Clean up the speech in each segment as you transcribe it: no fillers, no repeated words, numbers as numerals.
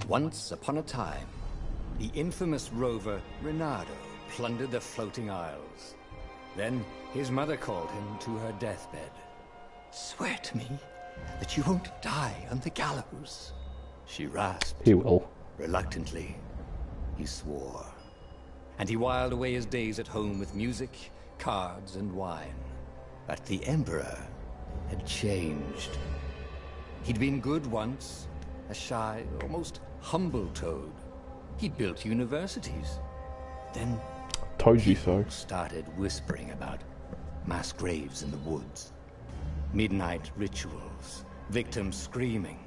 Once upon a time, the infamous rover Reynardo plundered the floating isles. Then his mother called him to her deathbed. "Swear to me that you won't die on the gallows," she rasped. He will. Reluctantly, he swore. And he whiled away his days at home with music, cards, and wine. But the Emperor had changed. He'd been good once, a shy, almost humble toad. He'd built universities. Then told you so. Started whispering about mass graves in the woods, midnight rituals, victims screaming.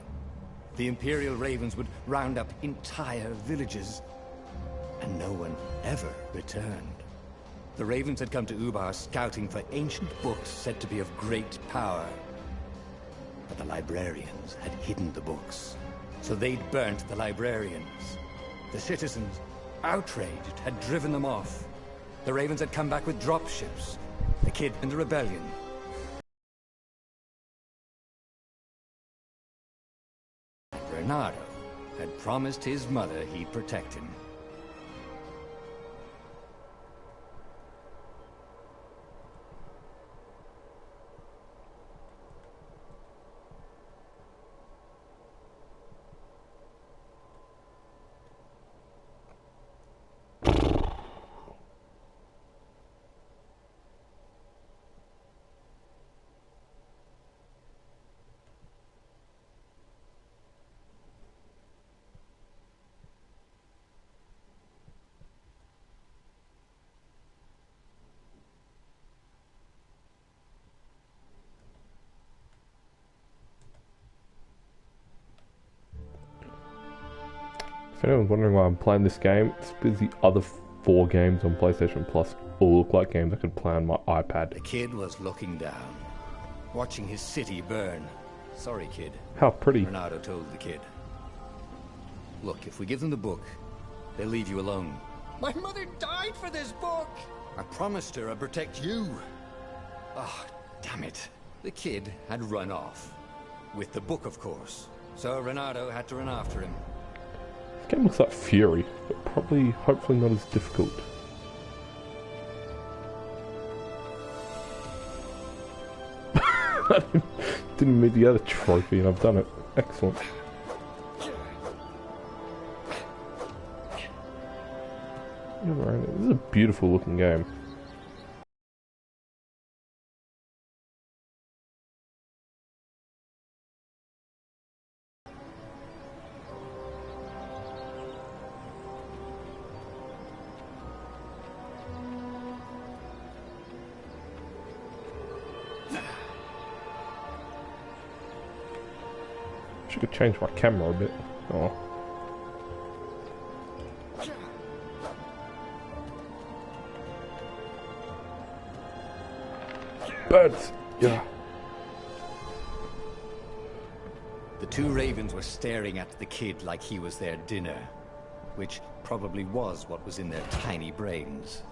The Imperial Ravens would round up entire villages, and no one ever returned. The Ravens had come to Ubar scouting for ancient books said to be of great power. But the librarians had hidden the books, so they'd burnt the librarians. The citizens, outraged, had driven them off. The Ravens had come back with dropships, the kid and the rebellion. And Reynardo had promised his mother he'd protect him. If anyone's wondering why I'm playing this game, it's because the other 4 games on PlayStation Plus all look like games I could play on my iPad. The kid was looking down, watching his city burn. "Sorry, kid." How pretty. Reynardo told the kid. "Look, if we give them the book, they'll leave you alone." "My mother died for this book!" "I promised her I'd protect you." Ah, damn it. The kid had run off. With the book, of course. So Reynardo had to run after him. This game looks like Fury, but probably, hopefully not as difficult. Didn't meet the other trophy and I've done it. Excellent. This is a beautiful looking game. I could change my camera a bit. Oh. Birds! Yeah. The 2 ravens were staring at the kid like he was their dinner, which probably was what was in their tiny brains.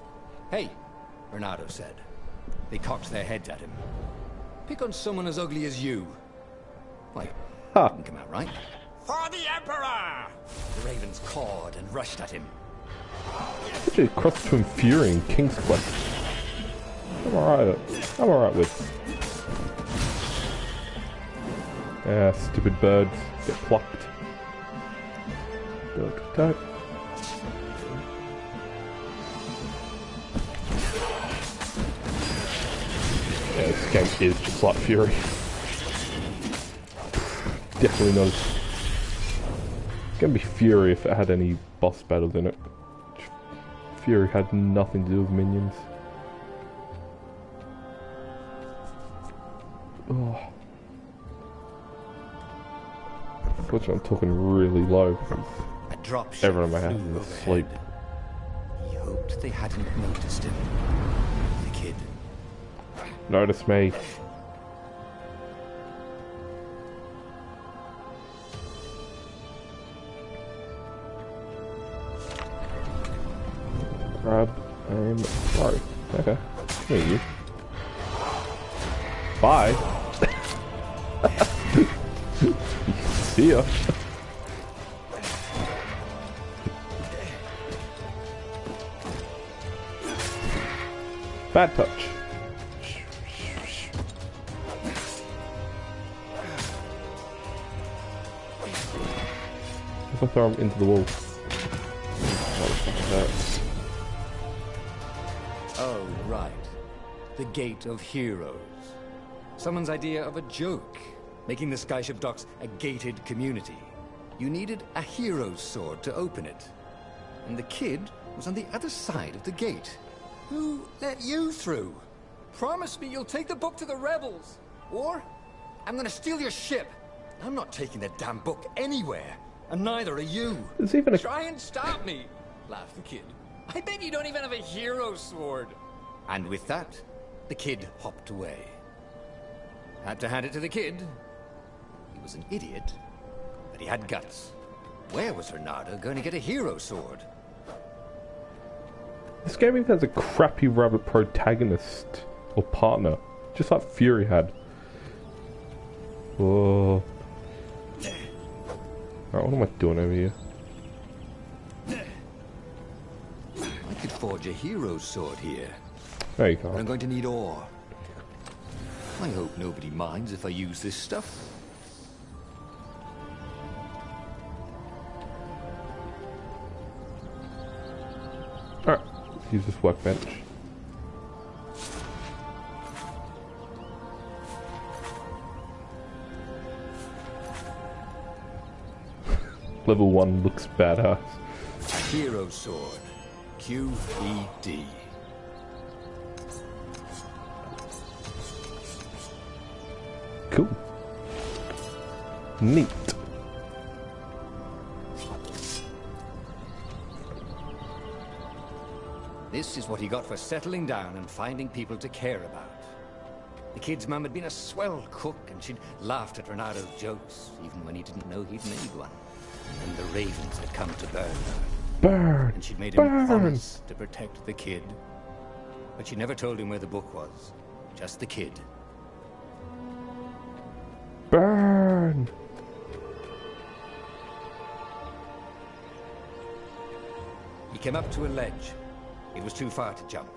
"Hey," Reynardo said. They cocked their heads at him. "Pick on someone as ugly as you." Why, didn't come out right. "For the Emperor!" The ravens cawed and rushed at him. Actually, a cross between Fury and King's Quest. I'm alright with. Yeah, stupid birds get plucked. Don't. Yeah, this game is just like Fury. Definitely not. It's gonna be Fury if it had any boss battles in it. Fury had nothing to do with minions. Oh. Unfortunately, I'm talking really low because everyone in my house is asleep. He hoped they hadn't noticed him. The kid. Notice me. Grab and throw. Okay. There you. Bye. See ya. Bad touch. If I throw him into the wall. Oh, right. The Gate of Heroes. Someone's idea of a joke, making the Skyship docks a gated community. You needed a hero's sword to open it. And the kid was on the other side of the gate. Who let you through? Promise me you'll take the book to the rebels. Or I'm gonna steal your ship. I'm not taking that damn book anywhere. And neither are you. There's even a... Try and stop me, laughed the kid. I bet you don't even have a hero sword. And with that, the kid hopped away. Had to hand it to the kid. He was an idiot, but he had guts. Where was Renato going to get a hero sword? This game even has a crappy rabbit protagonist or partner, just like Fury had. Oh. Alright, what am I doing over here? I could forge a hero sword here. There you But I'm go. going to need ore. I hope nobody minds if I use this stuff. Alright, let's use this workbench. Level 1 looks badass. A hero sword. QED. Cool. Neat. This is what he got for settling down and finding people to care about. The kid's mum had been a swell cook, and she'd laughed at Renato's jokes, even when he didn't know he'd made one. And the ravens had come to burn her, Burn! and she'd made him Burn! promise to protect the kid. But she never told him where the book was, just the kid. Burn! He came up to a ledge. It was too far to jump.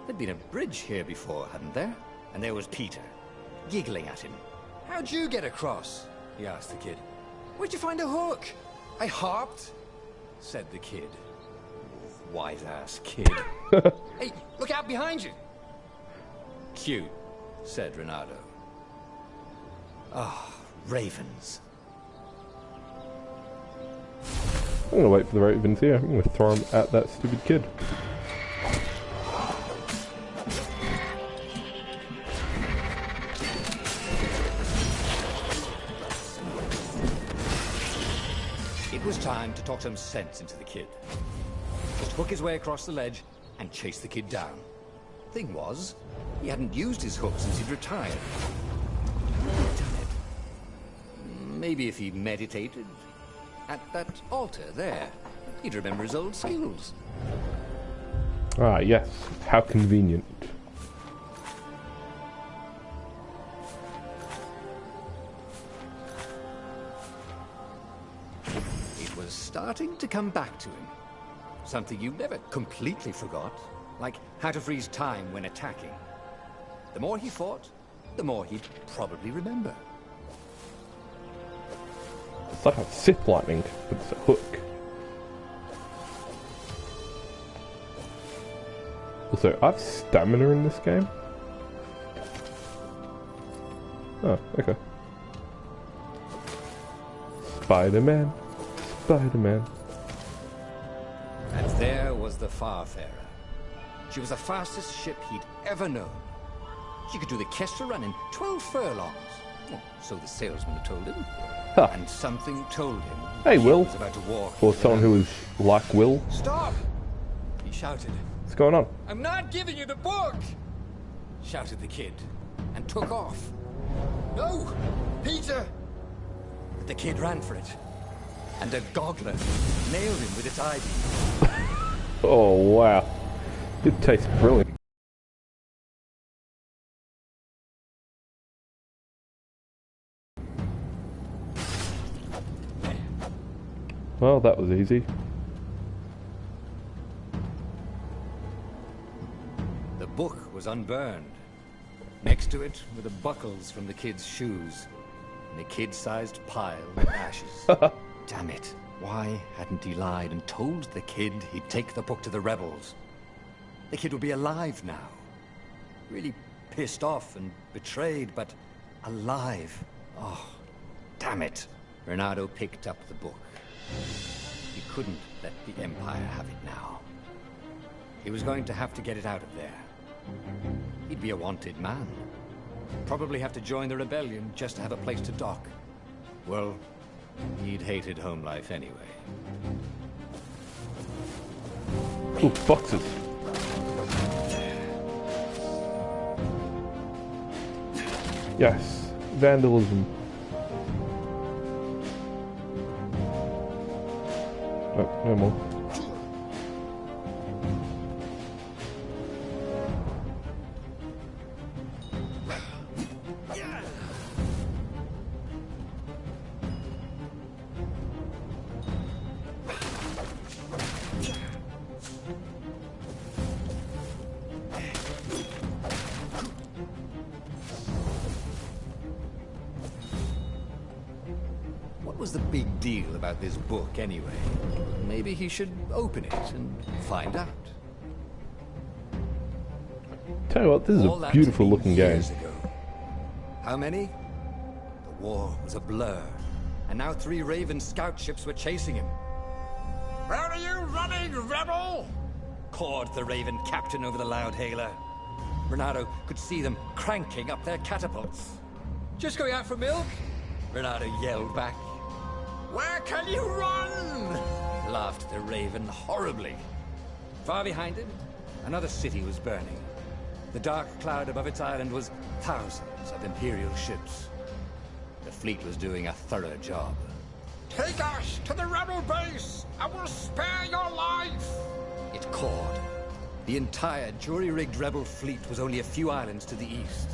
There'd been a bridge here before, hadn't there? And there was Peter, giggling at him. How'd you get across? He asked the kid. Where'd you find a hook? I hopped, said the kid. Wise-ass kid. Hey, look out behind you. Cute, said Renato. Ah, ravens. I'm gonna wait for the ravens here. I'm gonna throw them at that stupid kid. It was time to talk some sense into the kid. Just hook his way across the ledge and chase the kid down. Thing was, he hadn't used his hook since he'd retired. How had he done it? Maybe if he meditated at that altar there, he'd remember his old skills. Ah, yes. How convenient. It was starting to come back to him. Something you never completely forgot, like how to freeze time when attacking. The more he fought, the more he'd probably remember. It's like a Sith lightning, but it's a hook. Also, I have stamina in this game. Oh, okay. Spider-Man. Spider-Man. And there was the Farfarer. She was the fastest ship he'd ever known. She could do the Kestra run in 12 furlongs. Well, so the salesman had told him. Huh. And something told him Hey, he Will. was about to walk. For someone who is like Will. Stop! He shouted. What's going on? I'm not giving you the book! Shouted the kid, and took off. No! Peter! But the kid ran for it. And a goggler nailed him with its ivy. Oh, wow. It tastes brilliant. Well, that was easy. The was unburned. Next to it were the buckles from the kid's shoes, and a kid-sized pile of ashes. Damn it. Why hadn't he lied and told the kid he'd take the book to the rebels? The kid would be alive now. Really pissed off and betrayed, but alive. Oh, damn it. Renato picked up the book. He couldn't let the Empire have it now. He was going to have to get it out of there. He'd be a wanted man. Probably have to join the rebellion just to have a place to dock. Well, he'd hated home life anyway. Cool boxes. Yes, vandalism. Oh, no more. What was the big deal about this book anyway? Maybe he should open it and find out. Tell you what, this is a beautiful looking game. How many? The war was a blur, and now 3 Raven scout ships were chasing him. Where are you running, rebel? Cawed the Raven captain over the loud hailer. Renato could see them cranking up their catapults. Just going out for milk? Renato yelled back. Where can you run? Laughed the Raven horribly. Far behind him, another city was burning. The dark cloud above its island was thousands of Imperial ships. The fleet was doing a thorough job. Take us to the rebel base! I will spare your life! It cawed. The entire jury-rigged rebel fleet was only a few islands to the east.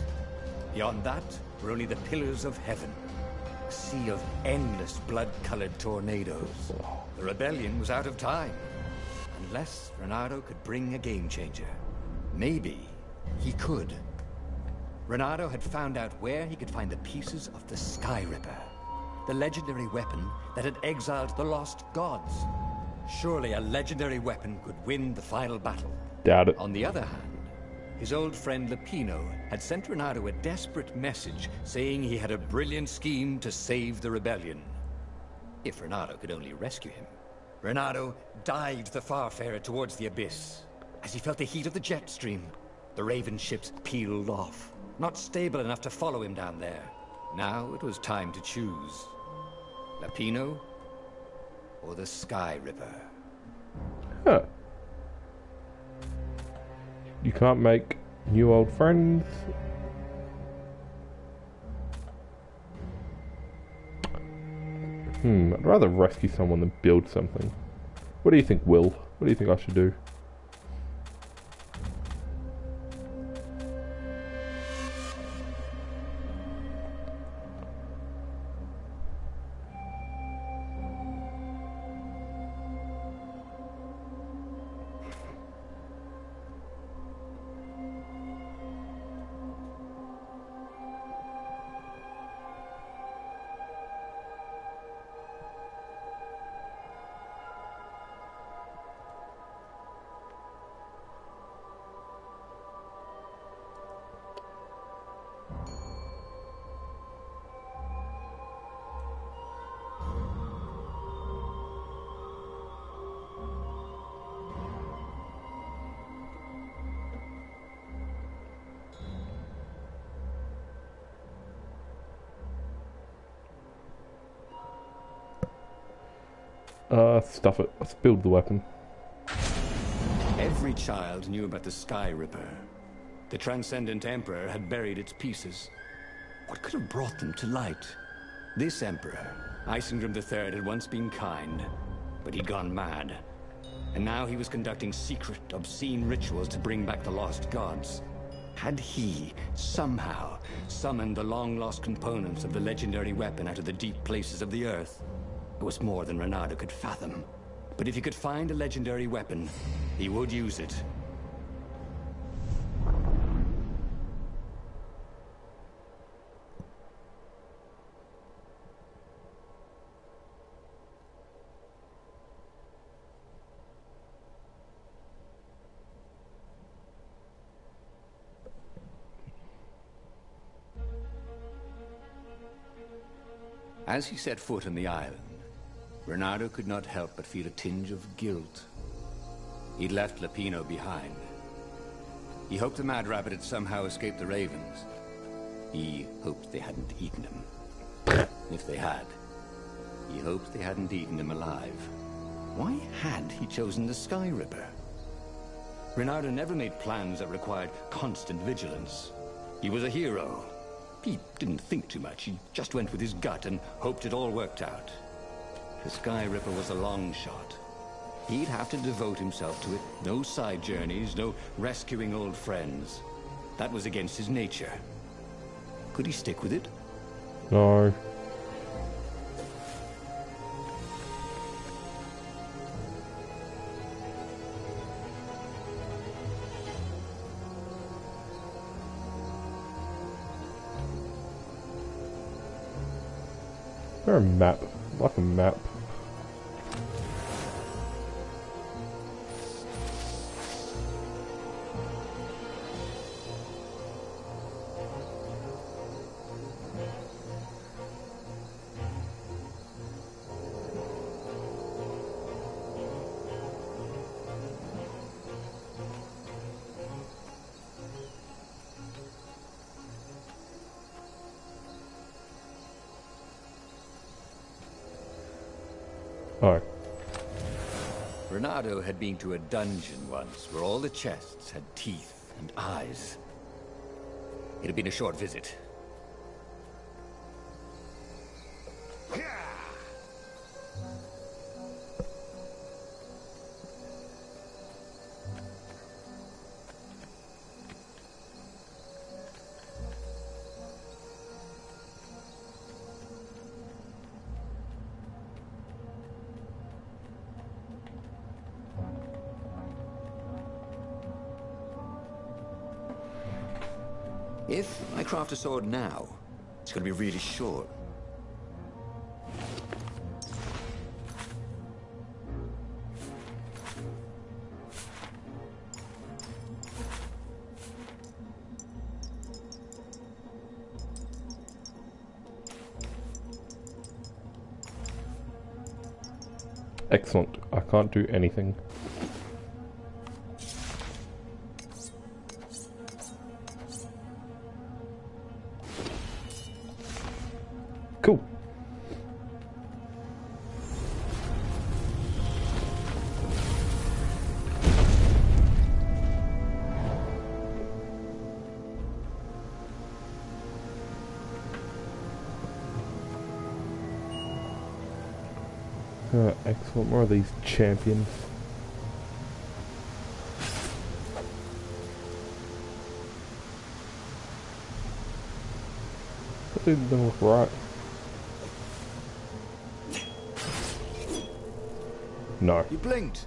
Beyond that were only the pillars of heaven. A sea of endless blood-colored tornadoes. The rebellion was out of time. Unless Renato could bring a game-changer. Maybe he could. Renato had found out where he could find the pieces of the Sky Ripper. The legendary weapon that had exiled the lost gods. Surely a legendary weapon could win the final battle. Doubt it. On the other hand, his old friend Lupino had sent Renato a desperate message saying he had a brilliant scheme to save the rebellion. If Renato could only rescue him. Renato dived the Farfarer towards the abyss. As he felt the heat of the jet stream, the Raven ships peeled off, not stable enough to follow him down there. Now it was time to choose. Lupino or the Sky Ripper. Huh. You can't make new old friends. I'd rather rescue someone than build something. What do you think, Will? What do you think I should do? Stuff it. Let's build the weapon. Every child knew about the Sky Ripper. The Transcendent Emperor had buried its pieces. What could have brought them to light? This Emperor, Isengrim III, had once been kind, but he'd gone mad. And now he was conducting secret, obscene rituals to bring back the lost gods. Had he, somehow, summoned the long-lost components of the legendary weapon out of the deep places of the earth? It was more than Renato could fathom. But if he could find a legendary weapon, he would use it. As he set foot on the island, Reynardo could not help but feel a tinge of guilt. He'd left Lapino behind. He hoped the Mad Rabbit had somehow escaped the Ravens. He hoped they hadn't eaten him. If they had, he hoped they hadn't eaten him alive. Why had he chosen the Sky Ripper? Reynardo never made plans that required constant vigilance. He was a hero. He didn't think too much. He just went with his gut and hoped it all worked out. The Sky Ripper was a long shot. He'd have to devote himself to it. No side journeys, no rescuing old friends. That was against his nature. Could he stick with it? No. Is there a map? Like a map. Oh. Reynardo had been to a dungeon once where all the chests had teeth and eyes. It had been a short visit. If I craft a sword now, it's going to be really short. Excellent. I can't do anything. Cool. Excellent. More of these champions. That didn't look right. No. You blinked.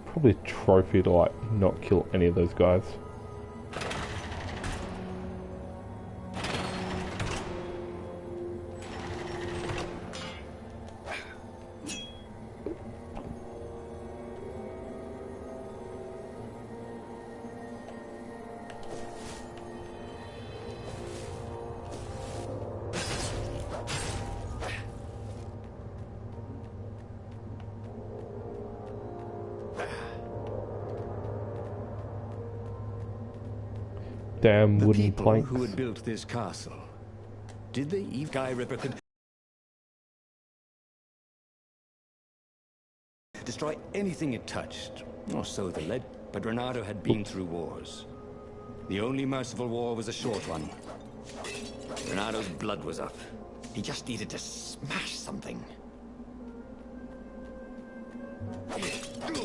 Probably a trophy to like not kill any of those guys. Damn wooden The people planks. who had built this castle, did they even Sky Ripper could destroy anything it touched, or so the lead. But Reynardo had been through wars. The only merciful war was a short one. Reynardo's blood was up. He just needed to smash something.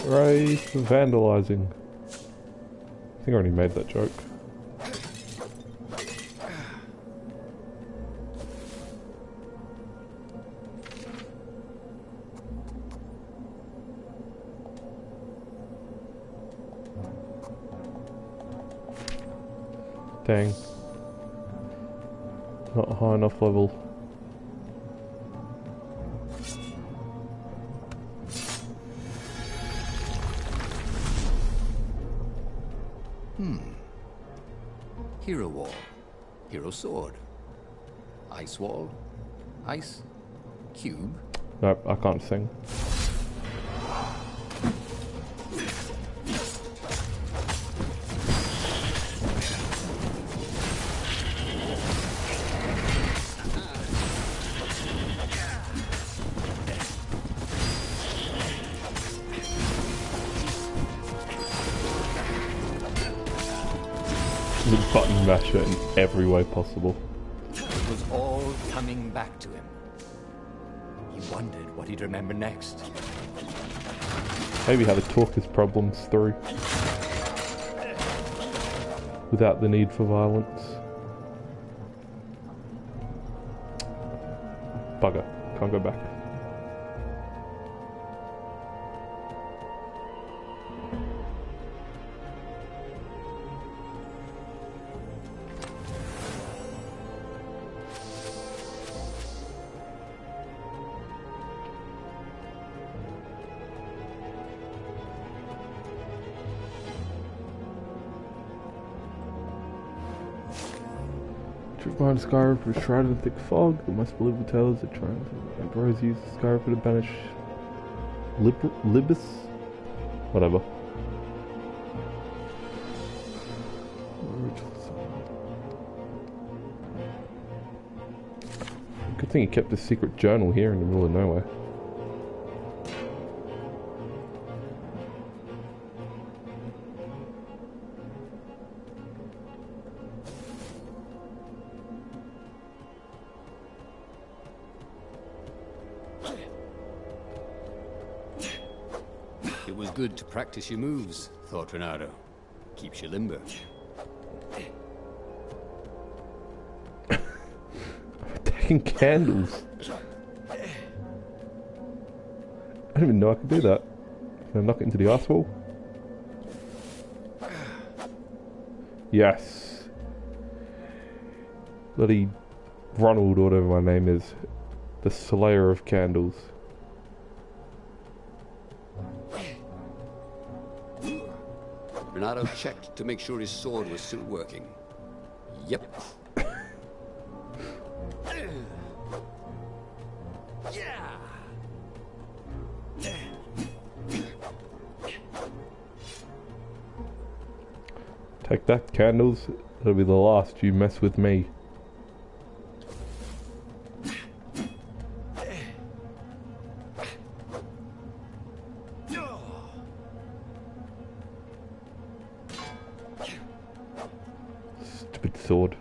Hooray for vandalizing. I think I already made that joke. Dang. Not a high enough level. Hero wall. Hero sword. Ice wall. Ice cube. Nope, I can't sing. The button masher in every way possible. It was all coming back to him. He wondered what he'd remember next. Maybe how to talk his problems through. Without the need for violence. Bugger. Can't go back. Behind Skyrim was shrouded in thick fog. The most believable tales that triumph Emperors used Skyrim to banish Libus? Whatever. Good thing he kept a secret journal here in the middle of nowhere. It was good to practice your moves, thought Renato. Keeps you limber. Taking candles. I didn't even know I could do that. Can I knock it into the ice wall? Yes. Bloody Ronald, or whatever my name is. The Slayer of Candles. Renato checked to make sure his sword was still working. Yep. Yeah. Take that, candles. It'll be the last you mess with me. Stupid sword.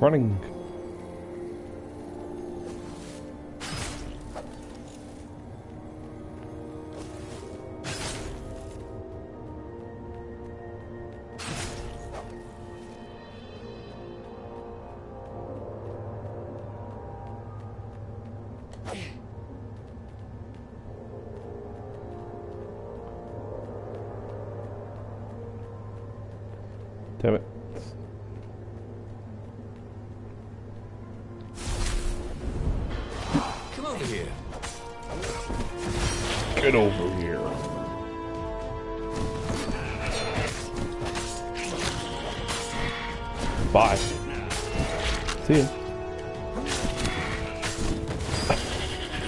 Running. Damn it. Come over here. Get over here. Bye. See ya.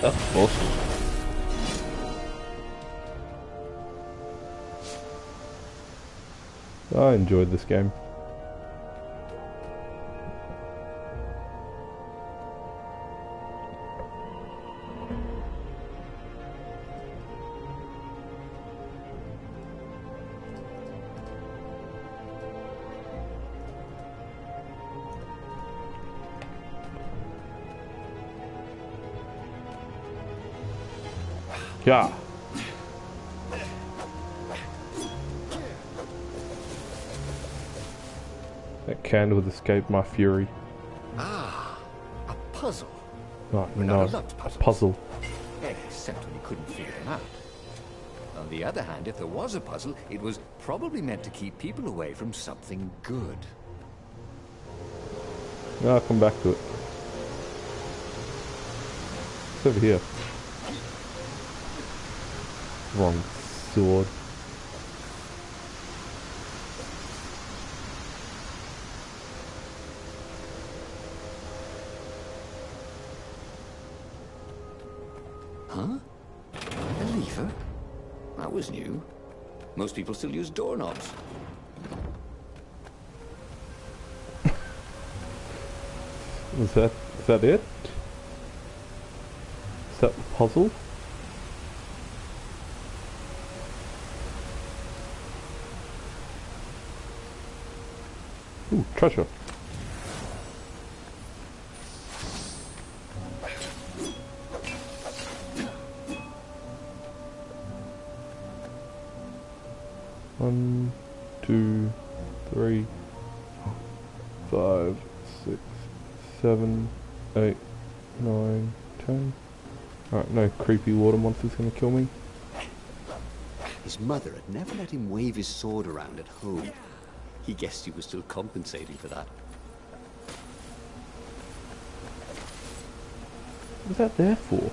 That's awesome. I enjoyed this game. Yeah. That candle would escape my fury. Ah, a puzzle. Oh, Renata no. loved A puzzles. puzzle. Except when he couldn't figure them out. On the other hand, if there was a puzzle, it was probably meant to keep people away from something good. No, I'll come back to it. It's over here. Wrong sword. Huh? A lever? That was new. Most people still use doorknobs. Is that it? Is that the puzzle? Ooh, treasure. One, two, three, 5, 6, 7, 8, 9, 10. Alright, no creepy water monster's gonna kill me. His mother had never let him wave his sword around at home. He guessed he was still compensating for that. What's that there for?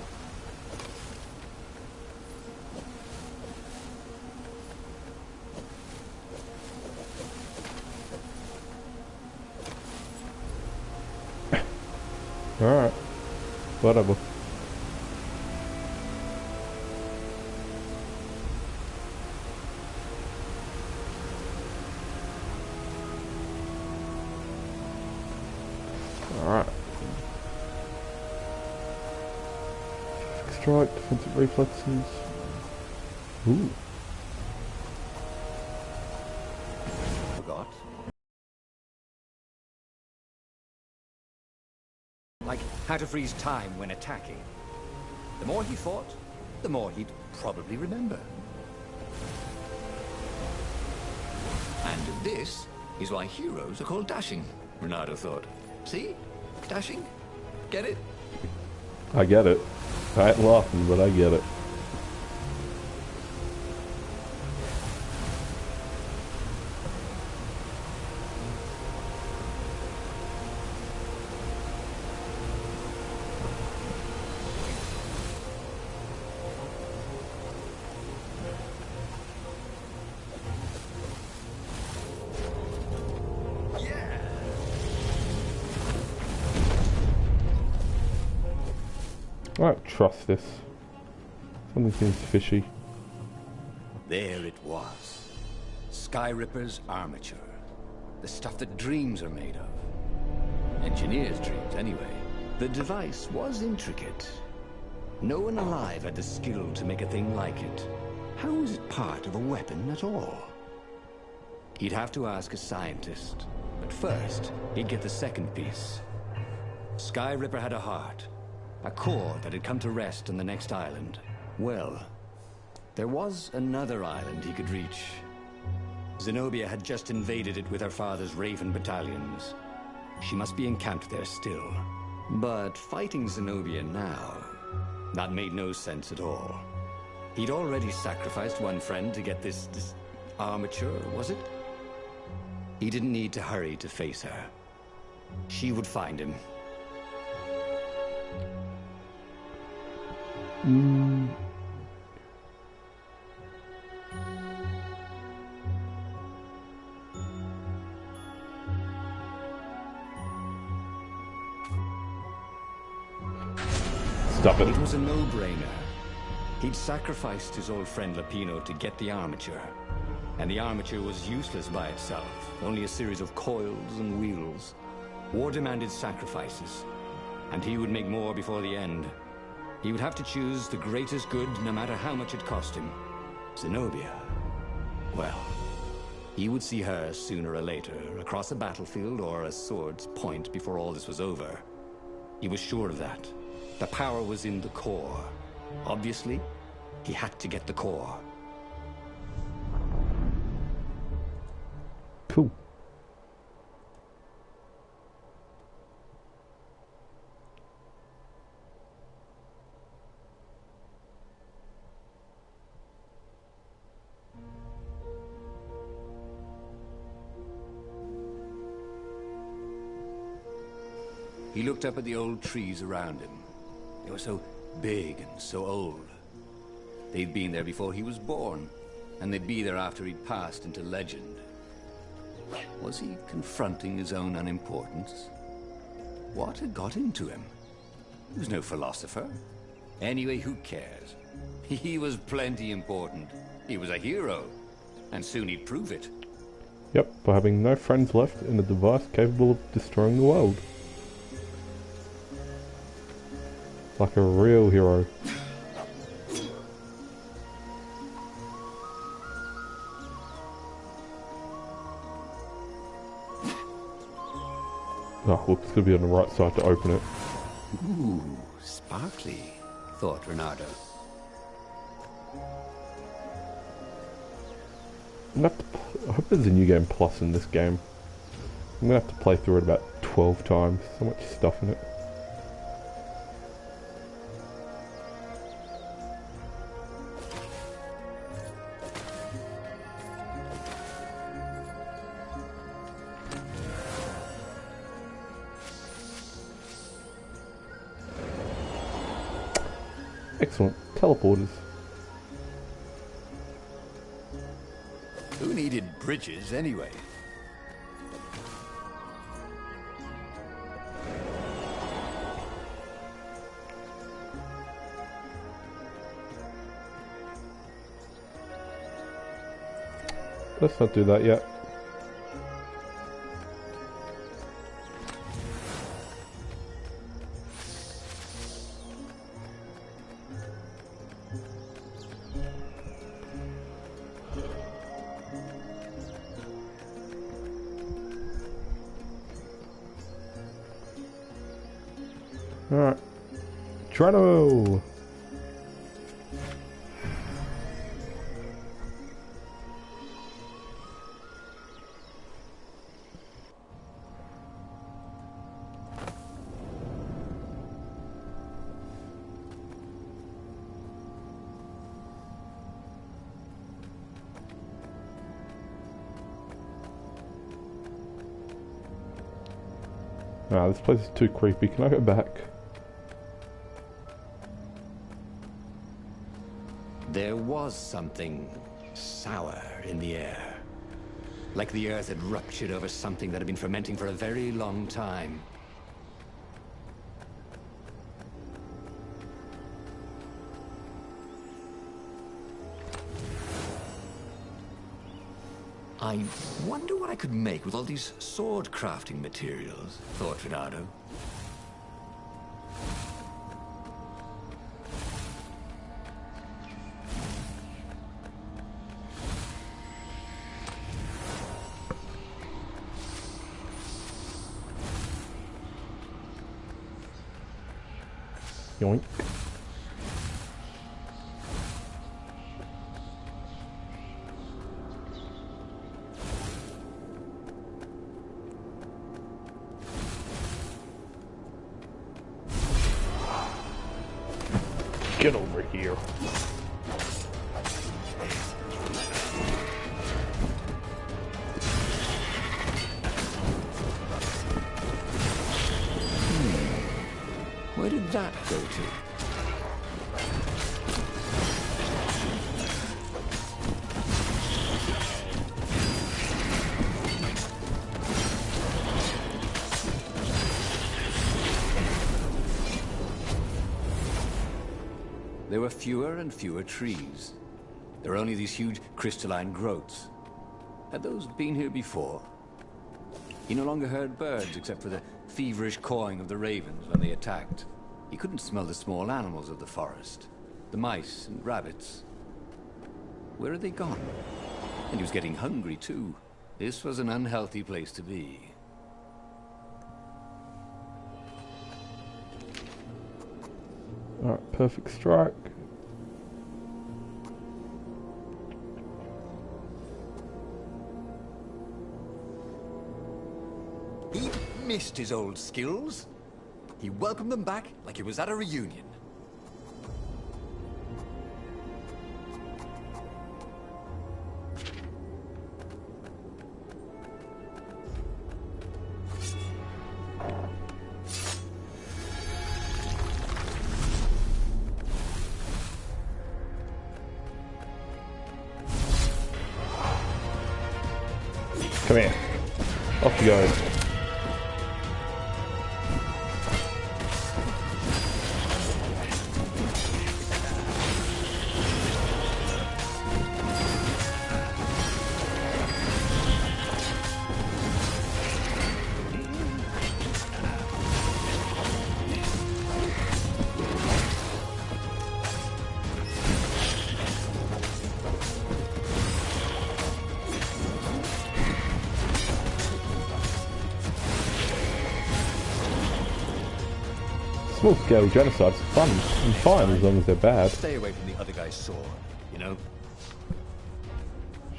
Alright. Whatever. Alright. Strike, defensive reflexes. Ooh. Forgot. Like how to freeze time when attacking. The more he fought, the more he'd probably remember. And this is why heroes are called dashing, Renato thought. See? Dashing? Get it? I get it. I ain't laughing, but I get it. I don't trust this. Something seems fishy. There it was. Skyripper's armature. The stuff that dreams are made of. Engineers' dreams, anyway. The device was intricate. No one alive had the skill to make a thing like it. How was it part of a weapon at all? He'd have to ask a scientist. But first, he'd get the second piece. Skyripper had a heart. A core that had come to rest on the next island. Well, there was another island he could reach. Zenobia had just invaded it with her father's Raven battalions. She must be encamped there still. But fighting Zenobia now, that made no sense at all. He'd already sacrificed one friend to get this armature, was it? He didn't need to hurry to face her. She would find him. Stop it. It was a no-brainer. He'd sacrificed his old friend Lapino to get the armature. And the armature was useless by itself, only a series of coils and wheels. War demanded sacrifices, and he would make more before the end. He would have to choose the greatest good, no matter how much it cost him. Zenobia. Well, he would see her sooner or later, across a battlefield or a sword's point before all this was over. He was sure of that. The power was in the core. Obviously, He had to get the core. Cool. He looked up at the old trees around him. They were so big and so old. They'd been there before he was born, and they'd be there after he'd passed into legend. Was he confronting his own unimportance? What had got into him? He was no philosopher. Anyway, who cares? He was plenty important. He was a hero, and soon he'd prove it. Yep, by having no friends left in a device capable of destroying the world. Like a real hero. Oh, look, it's gonna be on the right side to open it. Ooh, sparkly, thought Renato. I hope there's a new game plus in this game. I'm gonna have to play through it about 12 times. So much stuff in it. Excellent. Teleporters. Who needed bridges anyway? Let's not do that yet. Alright. Geronimo! Ah, this place is too creepy. Can I go back? There was something sour in the air. Like the earth had ruptured over something that had been fermenting for a very long time. I wonder what I could make with all these sword crafting materials, thought Renato. Yoink. Get over here. Where did that go to? There were fewer and fewer trees. There were only these huge crystalline growths. Had those been here before? He no longer heard birds except for the feverish cawing of the ravens when they attacked. He couldn't smell the small animals of the forest. The mice and rabbits. Where had they gone? And he was getting hungry too. This was an unhealthy place to be. Alright, perfect strike. missed his old skills. He welcomed them back like he was at a reunion. Come here. Off you go. Small-scale genocide's fun and fine as long as they're bad. Stay away from the other guy's sword, you know?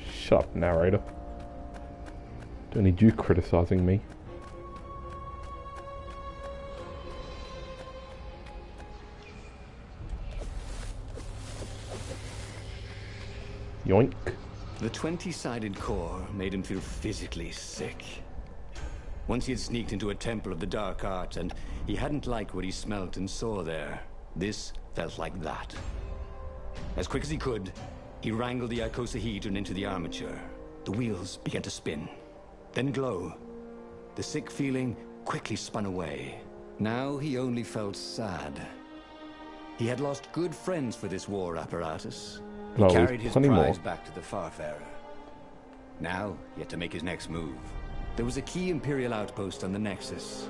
Shut up, narrator. Don't need you criticising me. Yoink. The 20-sided core made him feel physically sick. Once he had sneaked into a temple of the dark arts, and he hadn't liked what he smelt and saw there. This felt like that. As quick as he could, he wrangled the icosahedron into the armature. The wheels began to spin, then glow. The sick feeling quickly spun away. Now he only felt sad. He had lost good friends for this war apparatus. He carried his prize back to the Farfarer. Now, he had to make his next move. There was a key Imperial outpost on the Nexus.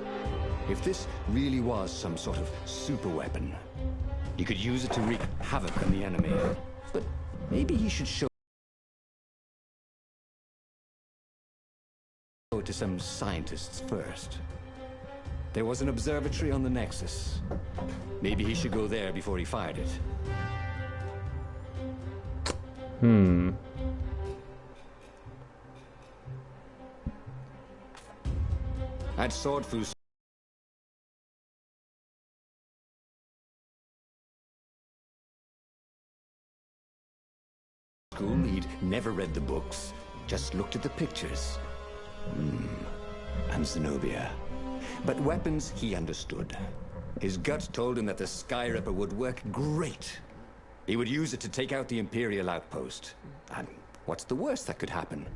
If this really was some sort of super weapon, he could use it to wreak havoc on the enemy. But maybe he should show it to some scientists first. There was an observatory on the Nexus. Maybe he should go there before he fired it. At Swordfu school, he'd never read the books, just looked at the pictures. And Zenobia. But weapons he understood. His gut told him that the Skyripper would work great. He would use it to take out the Imperial outpost. And what's the worst that could happen?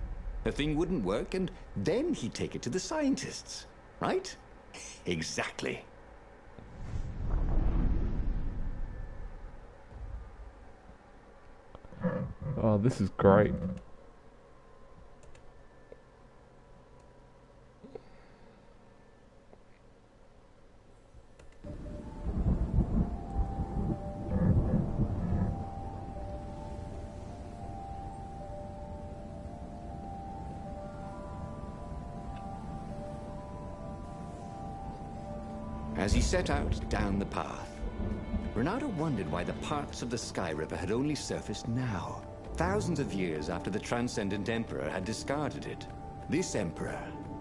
The thing wouldn't work, and then he'd take it to the scientists. Right? Exactly. Oh, this is great. As he set out down the path, Renato wondered why the parts of the Skyripper had only surfaced now, thousands of years after the Transcendent Emperor had discarded it. This Emperor,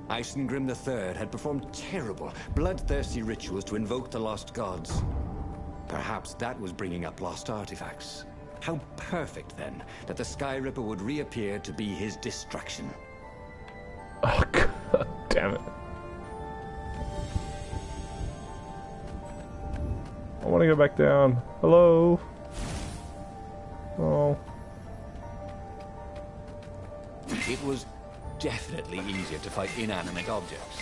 Isengrim III, had performed terrible, bloodthirsty rituals to invoke the lost gods. Perhaps that was bringing up lost artifacts. How perfect, then, that the Skyripper would reappear to be his destruction. Oh, God damn it. I want to go back down. Hello? Oh. It was definitely easier to fight inanimate objects.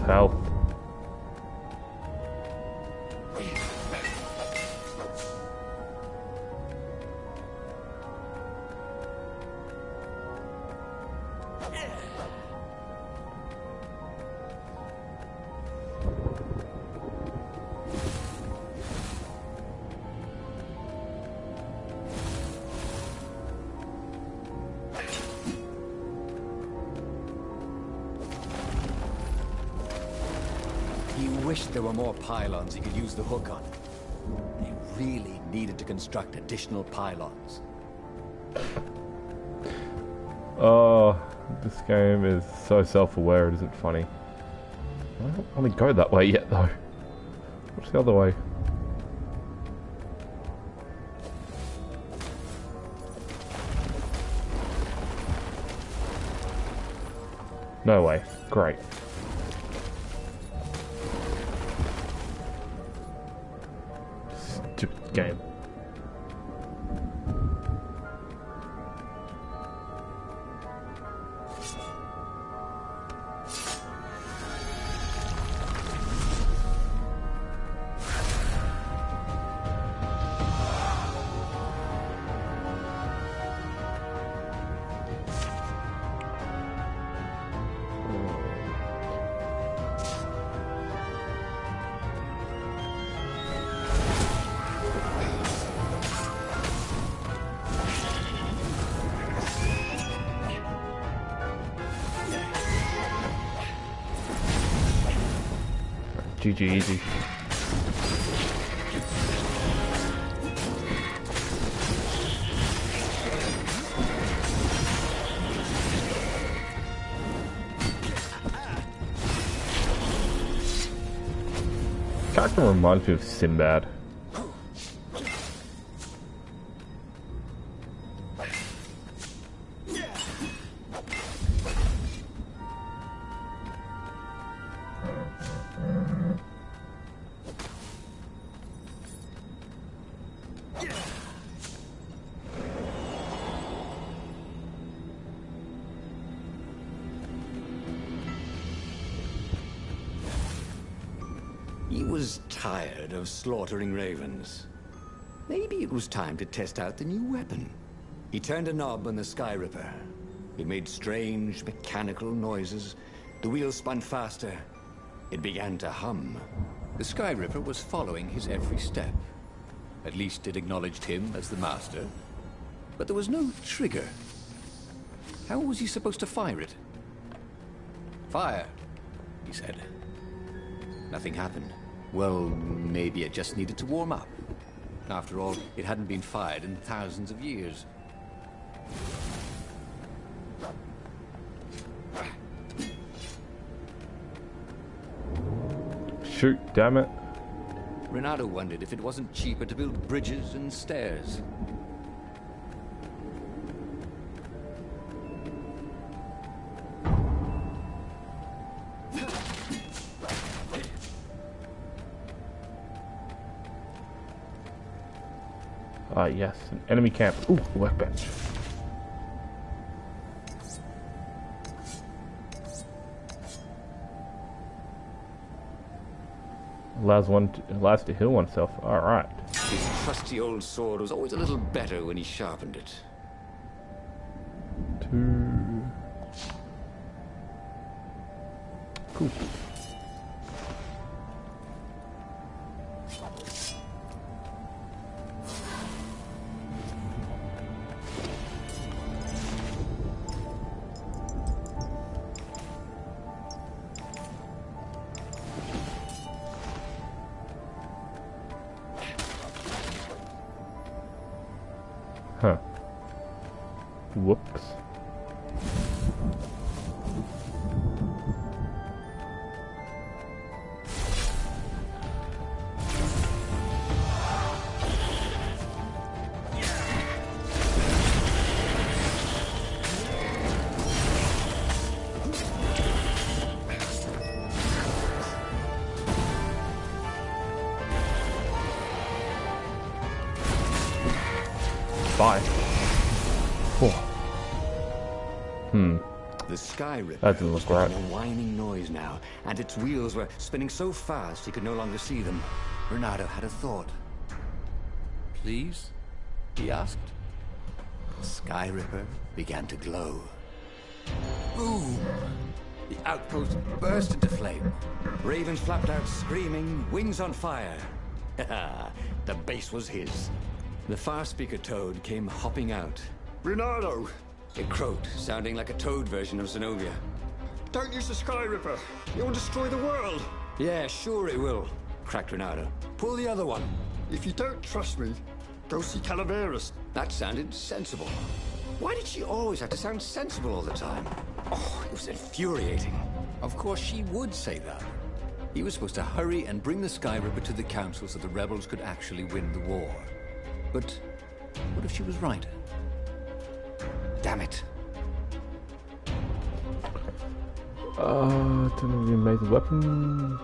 Hell. There were more pylons he could use the hook on. They really needed to construct additional pylons. Oh, This game is so self-aware it isn't funny. I don't want to go that way yet though. What's the other way? No way. Great. Stupid game. GG easy. Character reminds me of Sinbad. He was tired of slaughtering ravens. Maybe it was time to test out the new weapon. He turned a knob on the Sky Ripper. It made strange, mechanical noises. The wheels spun faster. It began to hum. The Sky Ripper was following his every step. At least it acknowledged him as the master. But there was no trigger. How was he supposed to fire it? Fire, he said. Nothing happened. Well, maybe it just needed to warm up. After all, it hadn't been fired in thousands of years. Shoot, damn it. Renato wondered if it wasn't cheaper to build bridges and stairs. Ah, yes, an enemy camp. Ooh, a workbench. Allows to heal oneself. All right. His trusty old sword was always a little better when he sharpened it. Cool. Huh. Whoops. Bye. The Sky Ripper That didn't look right. was making a whining noise now, and its wheels were spinning so fast he could no longer see them. Renato had a thought. Please? He asked. The Sky Ripper began to glow. Boom! The outpost burst into flame. Ravens flapped out screaming, wings on fire. The base was his. The far speaker toad came hopping out. Renato! It croaked, sounding like a toad version of Zenobia. Don't use the Sky Ripper. It will destroy the world. Yeah, sure it will, cracked Renato. Pull the other one. If you don't trust me, go see Calaveras. That sounded sensible. Why did she always have to sound sensible all the time? Oh, it was infuriating. Of course she would say that. He was supposed to hurry and bring the Sky Ripper to the Council so the rebels could actually win the war. But what if she was right? Damn it. Don't know if you made the weapon.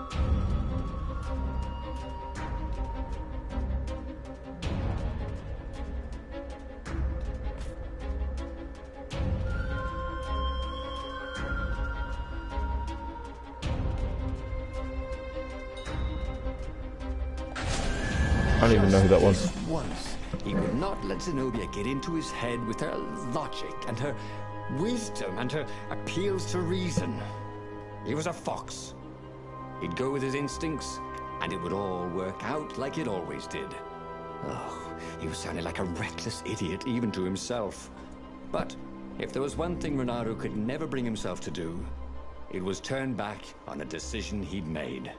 I don't even know who that was. Once, he would not let Zenobia get into his head with her logic and her wisdom and her appeals to reason. He was a fox. He'd go with his instincts, and it would all work out like it always did. Oh, he was sounding like a reckless idiot, even to himself. But if there was one thing Renato could never bring himself to do, it was turn back on a decision he'd made.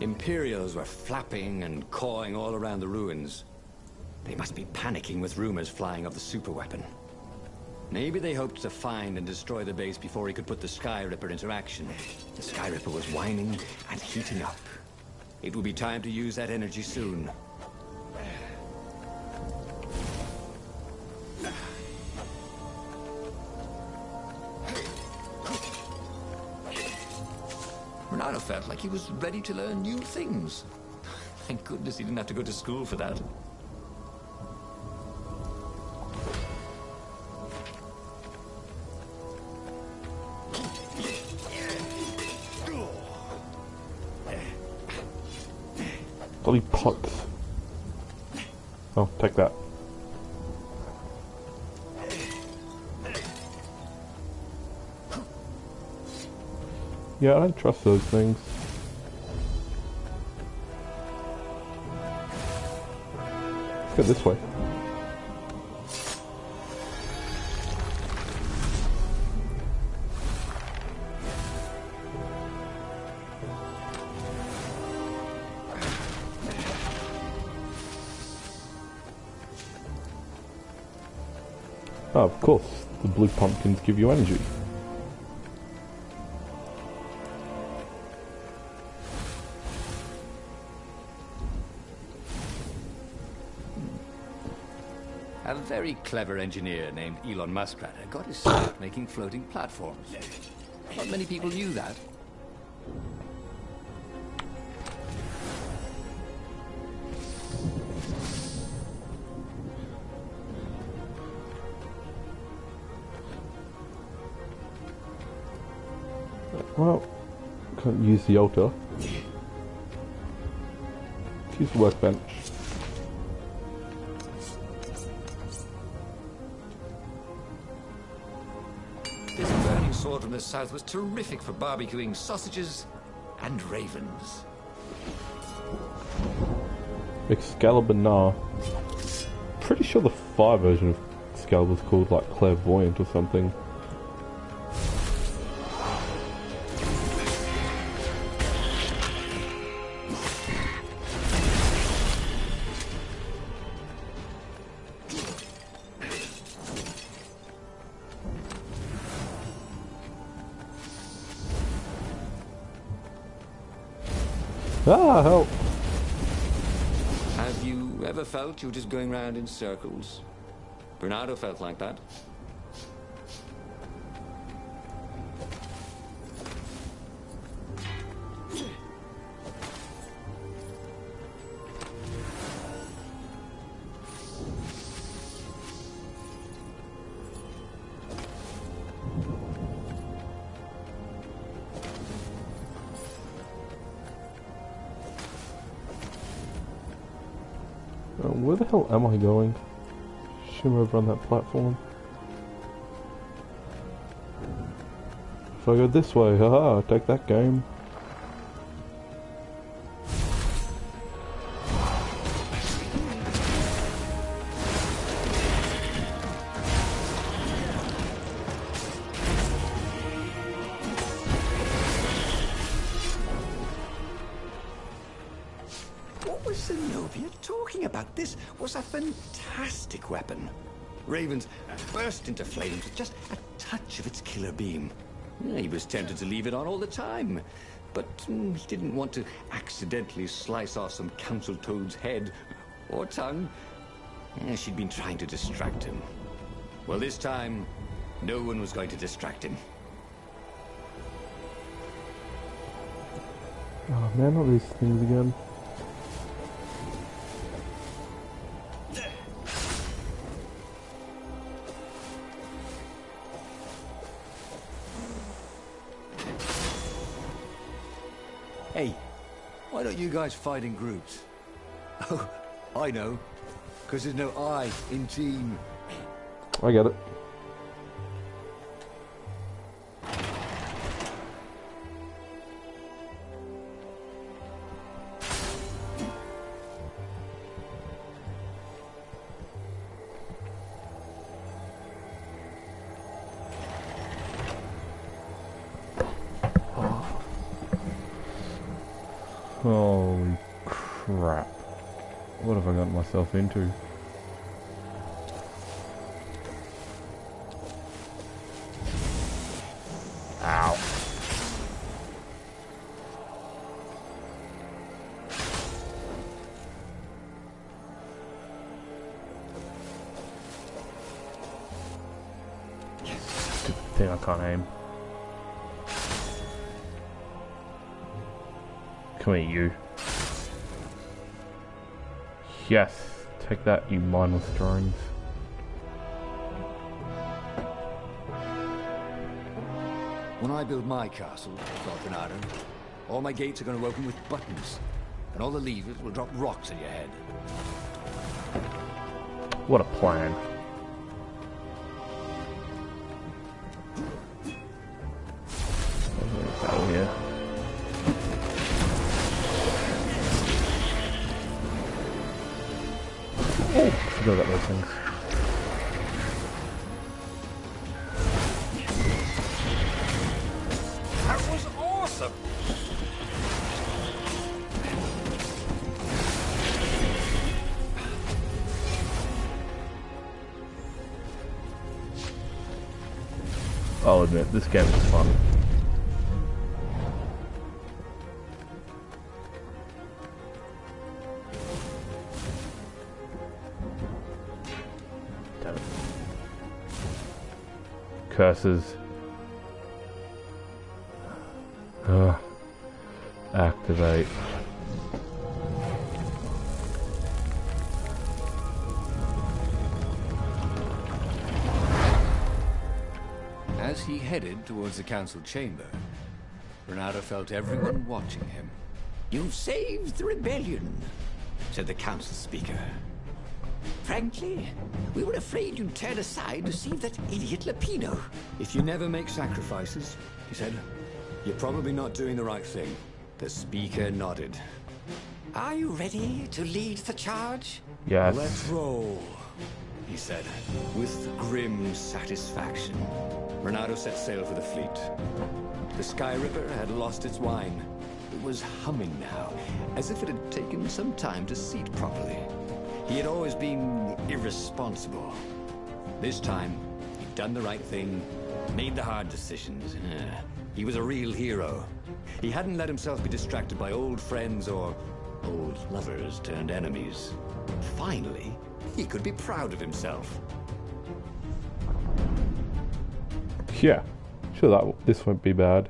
Imperials were flapping and cawing all around the ruins. They must be panicking with rumors flying of the superweapon. Maybe they hoped to find and destroy the base before he could put the Sky Ripper into action. The Sky Ripper was whining and heating up. It would be time to use that energy soon. Renato felt like he was ready to learn new things. Thank goodness he didn't have to go to school for that. Bloody pots. Oh, take that. Yeah, I don't trust those things. Let's go this way. Oh, of course, the blue pumpkins give you energy. A very clever engineer named Elon Muskrat got his start making floating platforms. Not many people knew that. Well, can't use the altar. Let's use the workbench. This burning sword from the south was terrific for barbecuing sausages and ravens. Excalibur Nah. Pretty sure the fire version of Excalibur was called like Clairvoyant or something. Ah, help! Have you ever felt you were just going round in circles? Bernardo felt like that. Where the hell am I going? Shim over on that platform. So I go this way, haha, take that game. What was Zenobia talking about? This was a fantastic weapon. Ravens burst into flames with just a touch of its killer beam. He was tempted to leave it on all the time, but he didn't want to accidentally slice off some council toad's head or tongue. She'd been trying to distract him. Well, this time, no one was going to distract him. Oh man, not these things again. Hey, why don't you guys fight in groups? Oh, I know. Because there's no I in team. I get it. Holy crap. What have I gotten myself into? Ow. Stupid thing, I can't aim. Come here, you. Yes, take that, you mindless drones. When I build my castle, thought Bernardo, all my gates are going to open with buttons, and all the levers will drop rocks at your head. What a plan. Battle here. Oh, forgot about those things. That was awesome! I'll admit, this game is fun. Damn it. Curses. Activate. As he headed towards the council chamber, Bernardo felt everyone watching him. "You've saved the rebellion," said the council speaker. "Frankly, we were afraid you'd turn aside to save that idiot Lapino." "If you never make sacrifices," he said, "you're probably not doing the right thing." The speaker nodded. "Are you ready to lead the charge?" Yes. "Let's roll," he said, with grim satisfaction. Bernardo set sail for the fleet. The Sky Ripper had lost its wine. It was humming now, as if it had taken some time to seat properly. He had always been irresponsible. This time, he'd done the right thing, made the hard decisions. He was a real hero. He hadn't let himself be distracted by old friends or old lovers turned enemies. Finally, he could be proud of himself. Yeah, sure this won't be bad.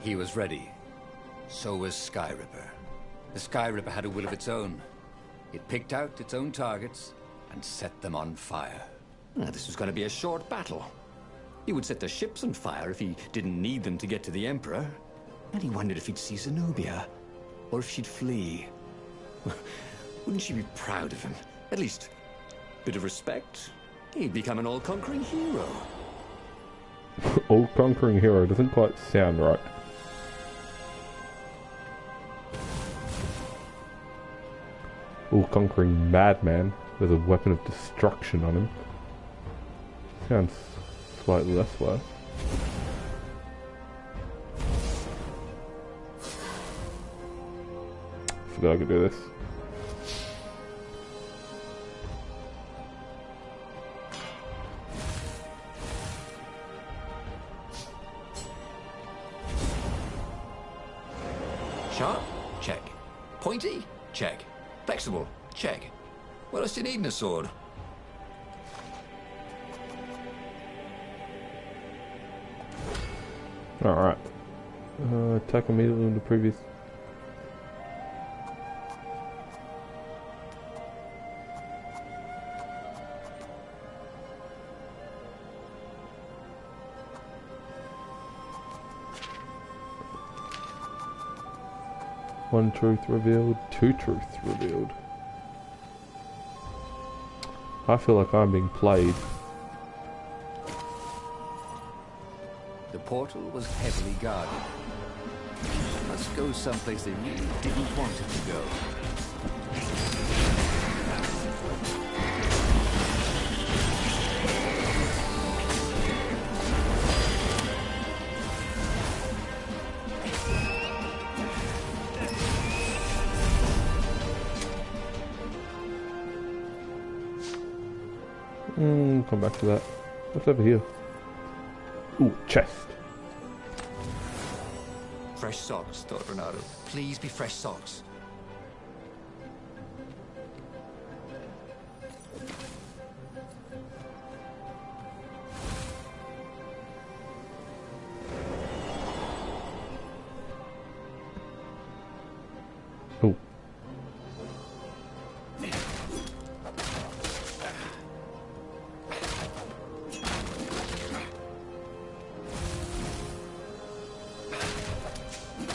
He was ready. So was Skyripper. The Skyripper had a will of its own. It picked out its own targets, and set them on fire. Now, this was going to be a short battle. He would set the ships on fire if he didn't need them to get to the Emperor. And he wondered if he'd see Zenobia, or if she'd flee. Wouldn't she be proud of him? At least, a bit of respect. He'd become an all-conquering hero. All-conquering hero doesn't quite sound right. All-conquering madman with a weapon of destruction on him. Sounds slightly less worse. Forgot I could do this. Sharp? Check. Pointy? Check. Flexible? Check. What else do you need in a sword? Alright. Attack immediately in the previous... One truth revealed, two truths revealed. I feel like I'm being played. The portal was heavily guarded. Must go someplace they really didn't want it to go. Come back to that. What's over here? Ooh, chest. Fresh socks, thought Renato. Please be fresh socks. Ooh.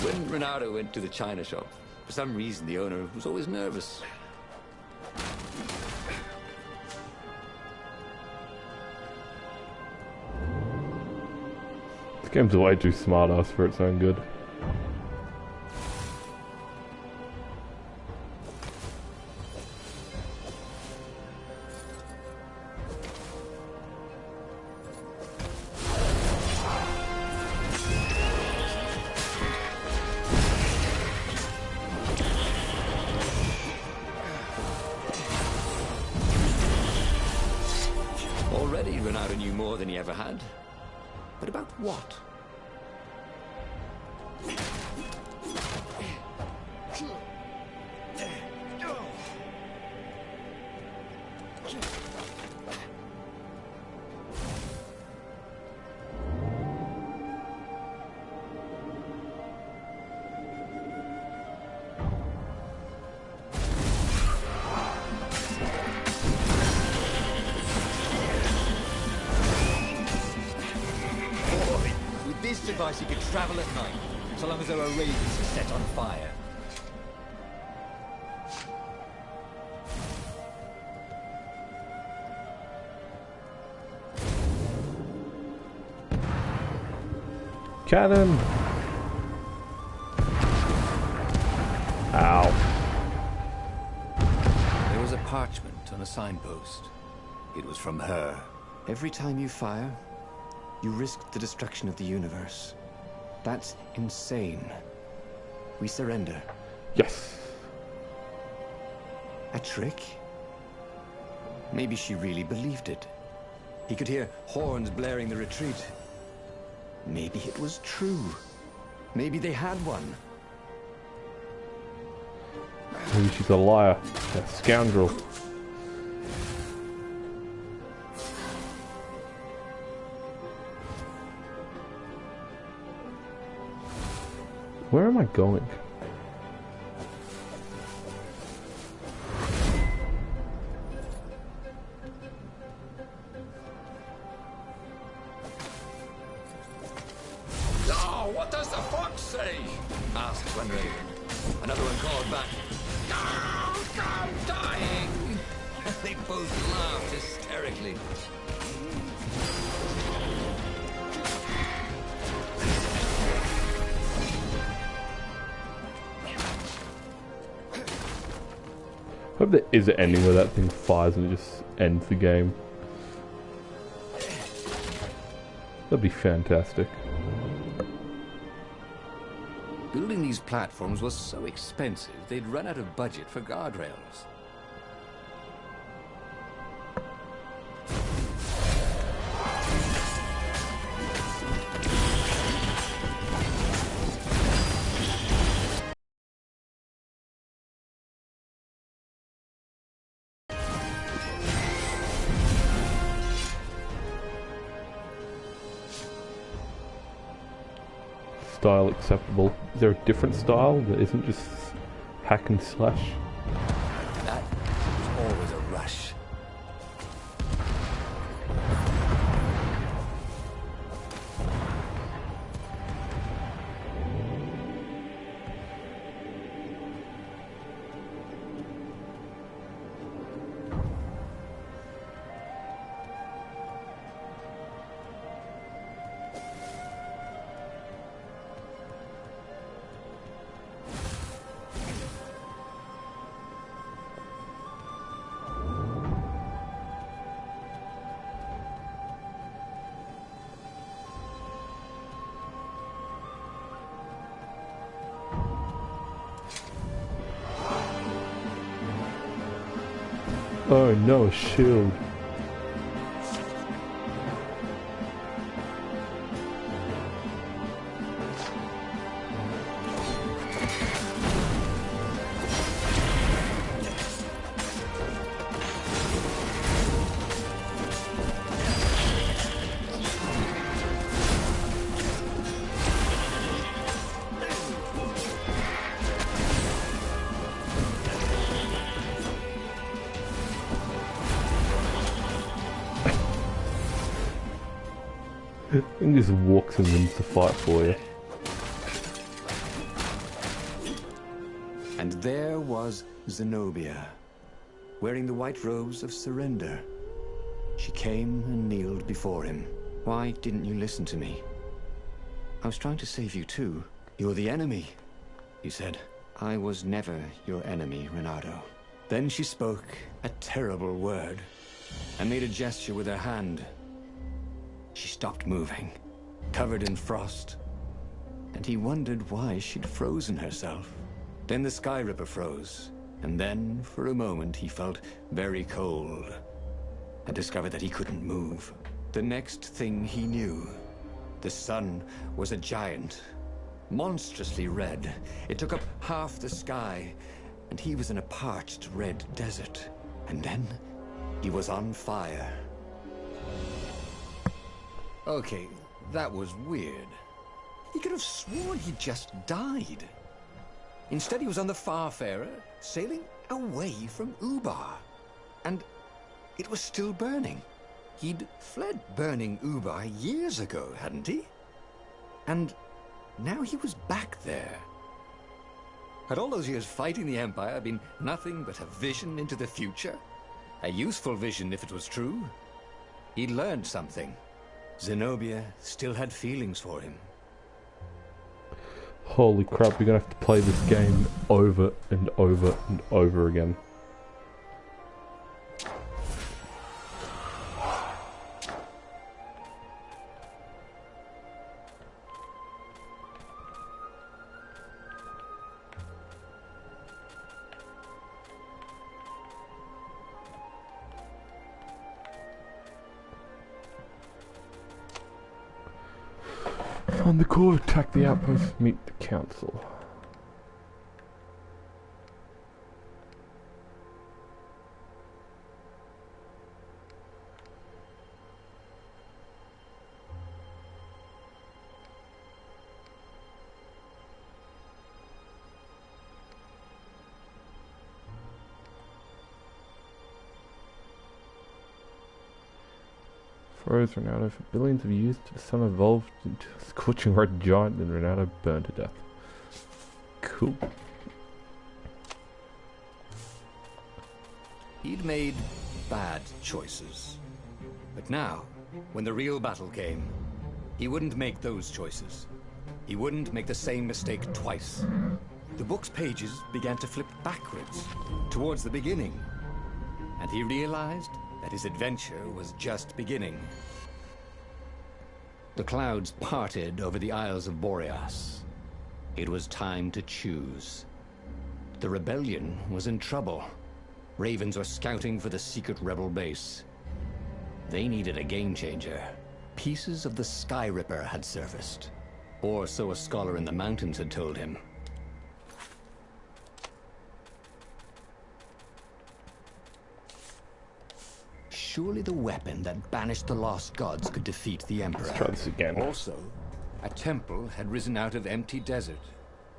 When Renato went to the china shop, for some reason the owner was always nervous. This game's way too smart-ass for its own good. Already Renato knew more than he ever had. But about what? This device he could travel at night, so long as there were ravens to set on fire. Cannon! Ow. There was a parchment on a signpost. It was from her. Every time you fire, you risk the destruction of the universe. That's insane. We surrender. Yes. A trick? Maybe she really believed it. He could hear horns blaring the retreat. Maybe it was true. Maybe they had one. Maybe she's a liar. A scoundrel. Where am I going? asked one raven. Another one called back, "No, I'm dying!" They both laughed hysterically. Hope there is an ending where that thing fires and it just ends the game. That'd be fantastic. Building these platforms was so expensive, they'd run out of budget for guardrails. Style acceptable. Is there a different style that isn't just hack and slash? That was always a rush. Oh no, shield. And just walks and wins the fight for you. And there was Zenobia, wearing the white robes of surrender. She came and kneeled before him. "Why didn't you listen to me? I was trying to save you too. You're the enemy," he said. "I was never your enemy, Renato." Then she spoke a terrible word and made a gesture with her hand. She stopped moving, covered in frost, and he wondered why she'd frozen herself. Then the Sky Ripper froze, and then, for a moment, he felt very cold and discovered that he couldn't move. The next thing he knew, the sun was a giant, monstrously red. It took up half the sky, and he was in a parched red desert. And then he was on fire. Okay, that was weird. He could have sworn he just died. Instead, he was on the Farfarer, sailing away from Ubar. And it was still burning. He'd fled burning Ubar years ago, hadn't he? And now he was back there. Had all those years fighting the Empire been nothing but a vision into the future? A useful vision if it was true. He'd learned something. Zenobia still had feelings for him. Holy crap, we're gonna have to play this game over and over and over again. On the core, attack the outpost, meet the council. Froze Renato for billions of years till the sun evolved into a scorching red giant, and Renato burned to death. Cool. He'd made bad choices. But now, when the real battle came, he wouldn't make those choices. He wouldn't make the same mistake twice. The book's pages began to flip backwards, towards the beginning. And he realized that his adventure was just beginning. The clouds parted over the Isles of Boreas. It was time to choose. The rebellion was in trouble. Ravens were scouting for the secret rebel base. They needed a game changer. Pieces of the Sky Ripper had surfaced. Or so a scholar in the mountains had told him. Surely the weapon that banished the lost gods could defeat the Emperor. Let's try this again. Also, a temple had risen out of empty desert.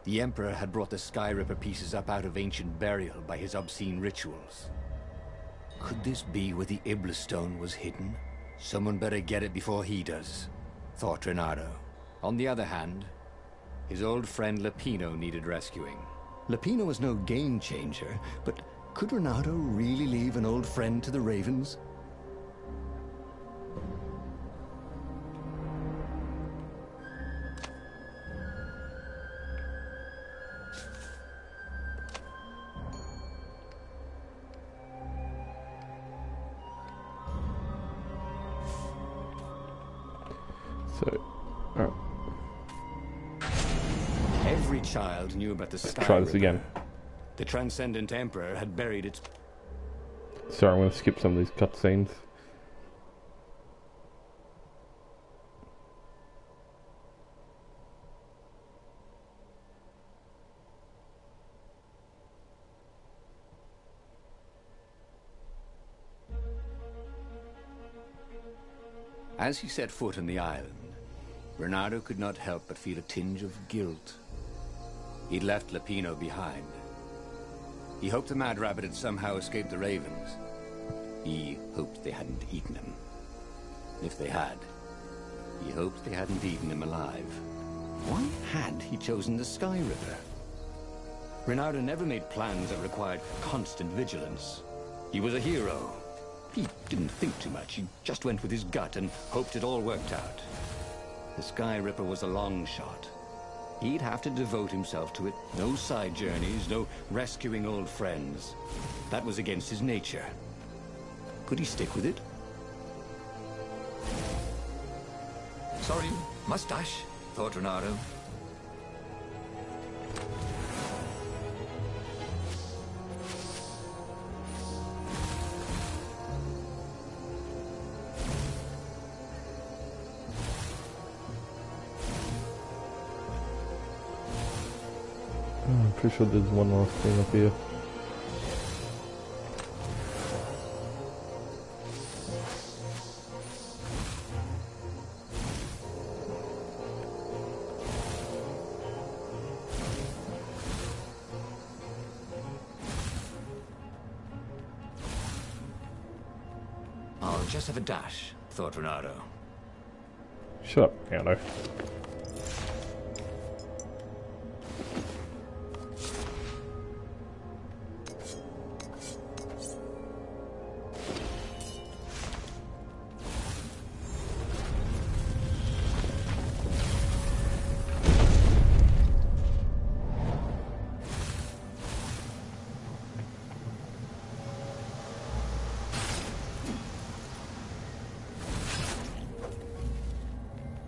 The Emperor had brought the Sky Ripper pieces up out of ancient burial by his obscene rituals. Could this be where the Iblis stone was hidden? Someone better get it before he does, thought Reynardo. On the other hand, his old friend Lapino needed rescuing. Lapino was no game changer, but could Reynardo really leave an old friend to the Ravens? Every child knew about the Sky try this Ripper. again. The Transcendent Emperor had buried its... Sorry, I'm going to skip some of these cutscenes. As he set foot on the island, Reynardo could not help but feel a tinge of guilt. He'd left Lapino behind. He hoped the Mad Rabbit had somehow escaped the Ravens. He hoped they hadn't eaten him. If they had, he hoped they hadn't eaten him alive. Why had he chosen the Sky Ripper? Reynardo never made plans that required constant vigilance. He was a hero. He didn't think too much. He just went with his gut and hoped it all worked out. The Sky Ripper was a long shot. He'd have to devote himself to it. No side journeys, no rescuing old friends. That was against his nature. Could he stick with it? Sorry, mustache, thought Reynardo. I'm pretty sure there's one last thing up here. I'll just have a dash, thought Reynardo. Shut up, Piano.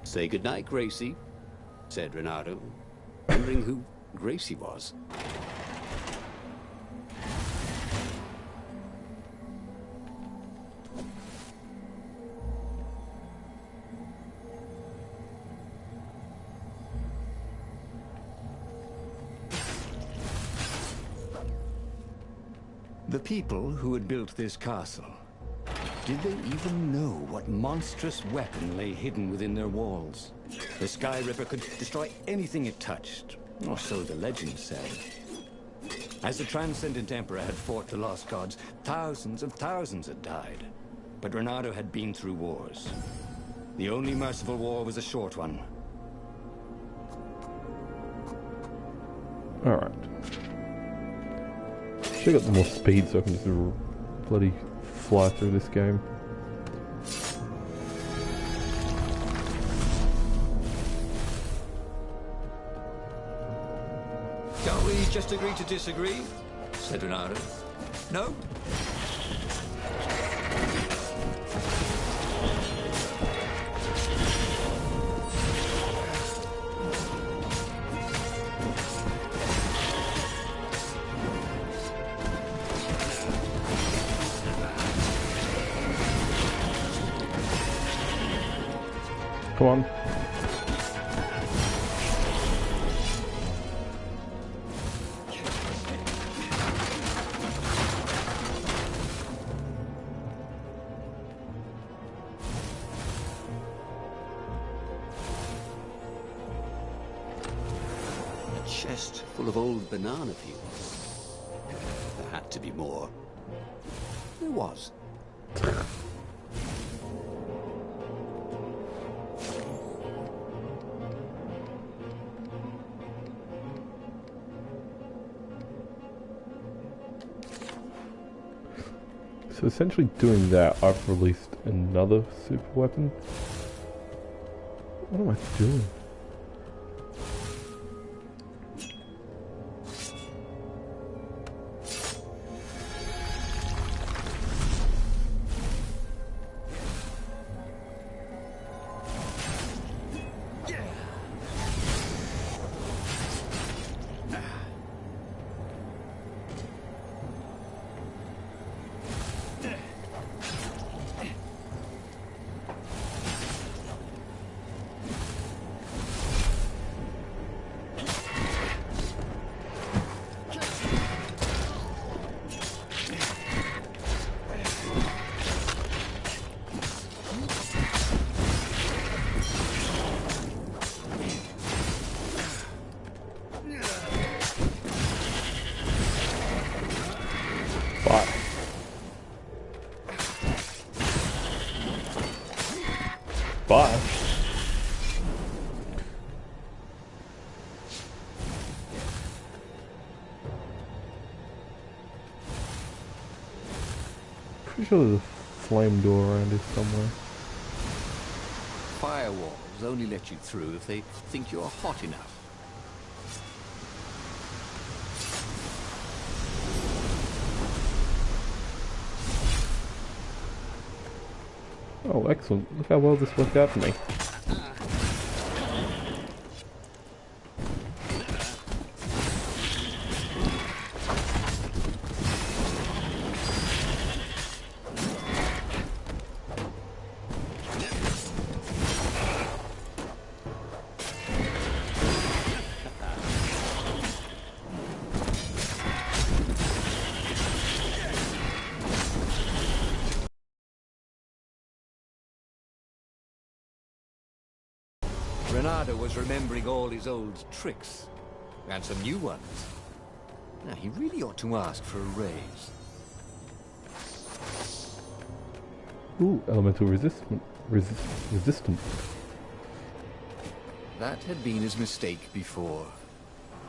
Say goodnight, Gracie, said Reynardo, wondering who Gracie was. The people who had built this castle, did they even know what monstrous weapon lay hidden within their walls? The Sky Ripper could destroy anything it touched, or so the legend said. As the Transcendent Emperor had fought the lost gods, thousands of thousands had died. But Reynardo had been through wars. The only merciful war was a short one. Alright. Should have got more speed so I can just bloody fly through this game. Can't we just agree to disagree? Said Renato. No? Come on. A chest full of old banana peels. There had to be more. There was. So essentially doing that, I've released another super weapon. What am I doing? Bye. Pretty sure there's a flame door around here somewhere. Firewalls only let you through if they think you're hot enough. Oh, excellent. Look how well this worked out for me. Renato was remembering all his old tricks, and some new ones. Now, he really ought to ask for a raise. Ooh, elemental resistant. That had been his mistake before,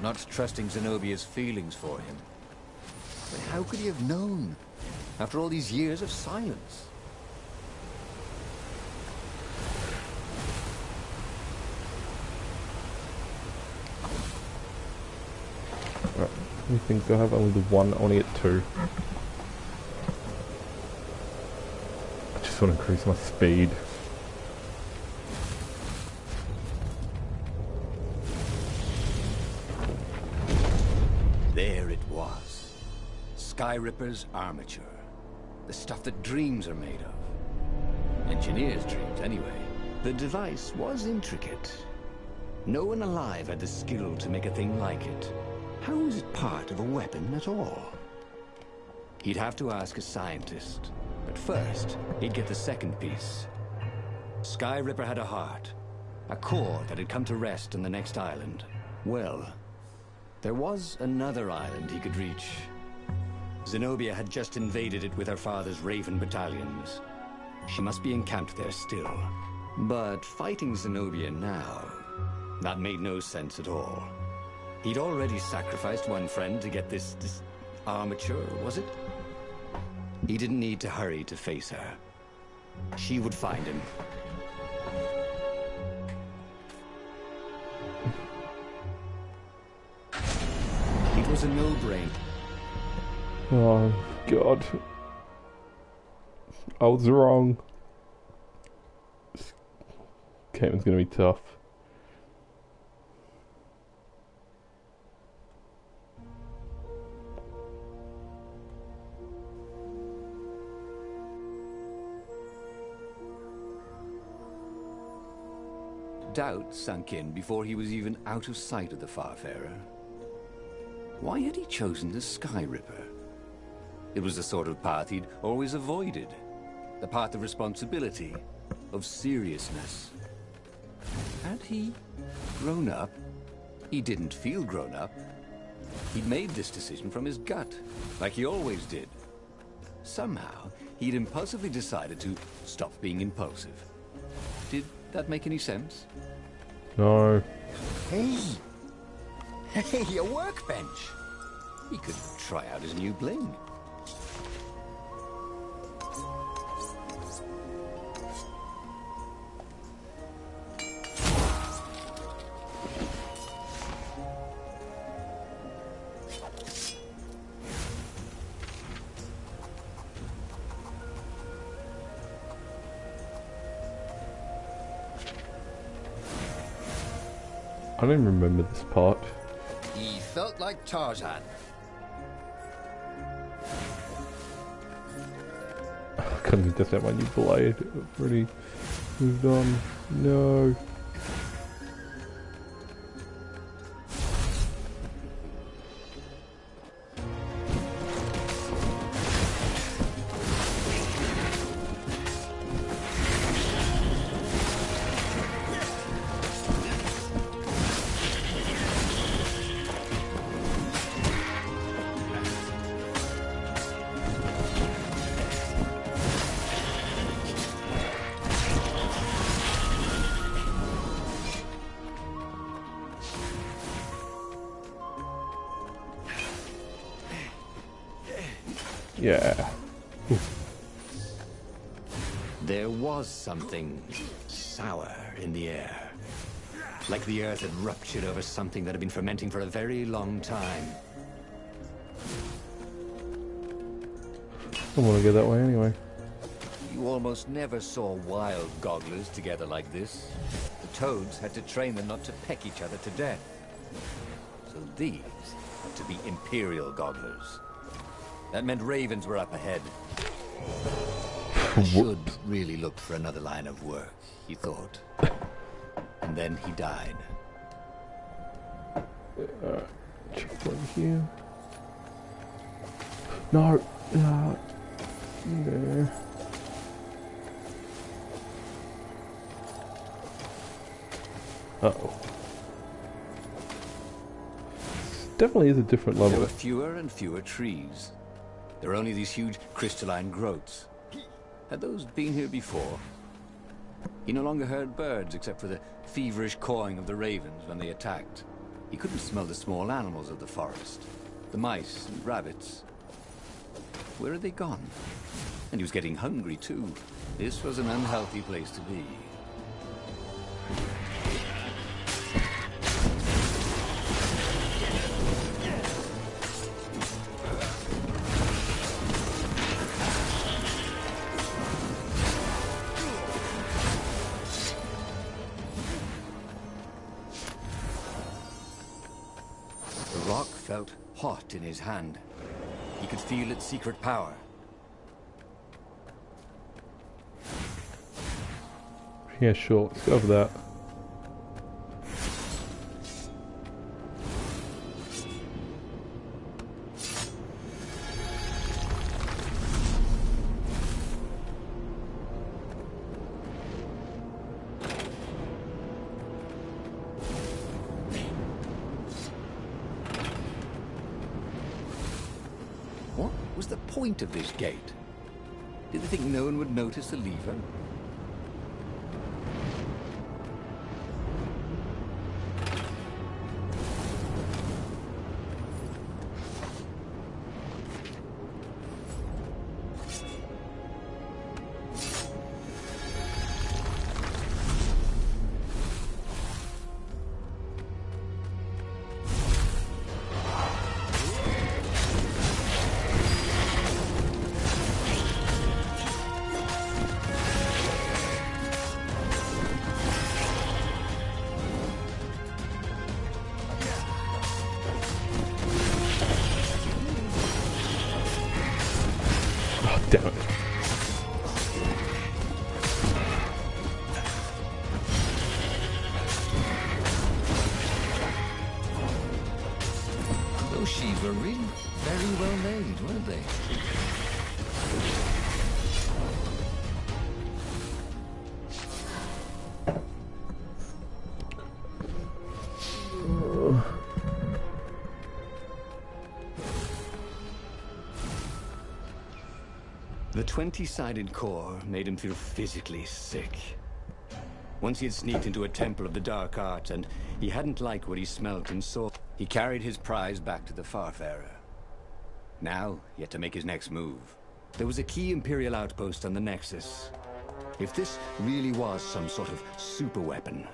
not trusting Zenobia's feelings for him. But how could he have known, after all these years of silence? Right, I think I have only the one, only at 2. I just want to increase my speed. There it was. Skyripper's armature. The stuff that dreams are made of. Engineers' dreams, anyway. The device was intricate. No one alive had the skill to make a thing like it. How is it part of a weapon at all? He'd have to ask a scientist. But first, he'd get the second piece. Skyripper had a heart. A core that had come to rest on the next island. Well, there was another island he could reach. Zenobia had just invaded it with her father's Raven battalions. She must be encamped there still. But fighting Zenobia now, that made no sense at all. He'd already sacrificed one friend to get this armature, was it? He didn't need to hurry to face her. She would find him. It was a no-brainer. Oh, God. I was wrong. Caitlin's gonna be tough. Doubt sunk in before he was even out of sight of the Farfarer. Why had he chosen the Sky Ripper? It was the sort of path he'd always avoided. The path of responsibility, of seriousness. Had he grown up? He didn't feel grown up. He'd made this decision from his gut, like he always did. Somehow, he'd impulsively decided to stop being impulsive. Did that make any sense? No. Hey! Hey, a workbench! He could try out his new bling. I don't remember this part. He felt like Tarzan. I couldn't even just have my new blade. I've already moved on. No. Yeah. There was something sour in the air. Like the earth had ruptured over something that had been fermenting for a very long time. I want to go that way anyway. You almost never saw wild gogglers together like this. The toads had to train them not to peck each other to death. So these had to be Imperial gogglers. That meant ravens were up ahead. I should really look for another line of work, he thought. And then he died. Check over here. No. No. Uh-oh. Definitely is a different level. There were fewer and fewer trees. There were only these huge crystalline growths. Had those been here before? He no longer heard birds except for the feverish cawing of the ravens when they attacked. He couldn't smell the small animals of the forest. The mice and rabbits. Where had they gone? And he was getting hungry too. This was an unhealthy place to be. The rock felt hot in his hand. He could feel its secret power. Yeah, sure. Let's go over that. What was the point of this gate? Did they think no one would notice the lever? Damn it. Those sheaves were really very well made, weren't they? The 20-sided core made him feel physically sick. Once he had sneaked into a temple of the dark arts, and he hadn't liked what he smelt and saw, he carried his prize back to the Farfarer. Now, he had to make his next move. There was a key Imperial outpost on the Nexus. If this really was some sort of super weapon,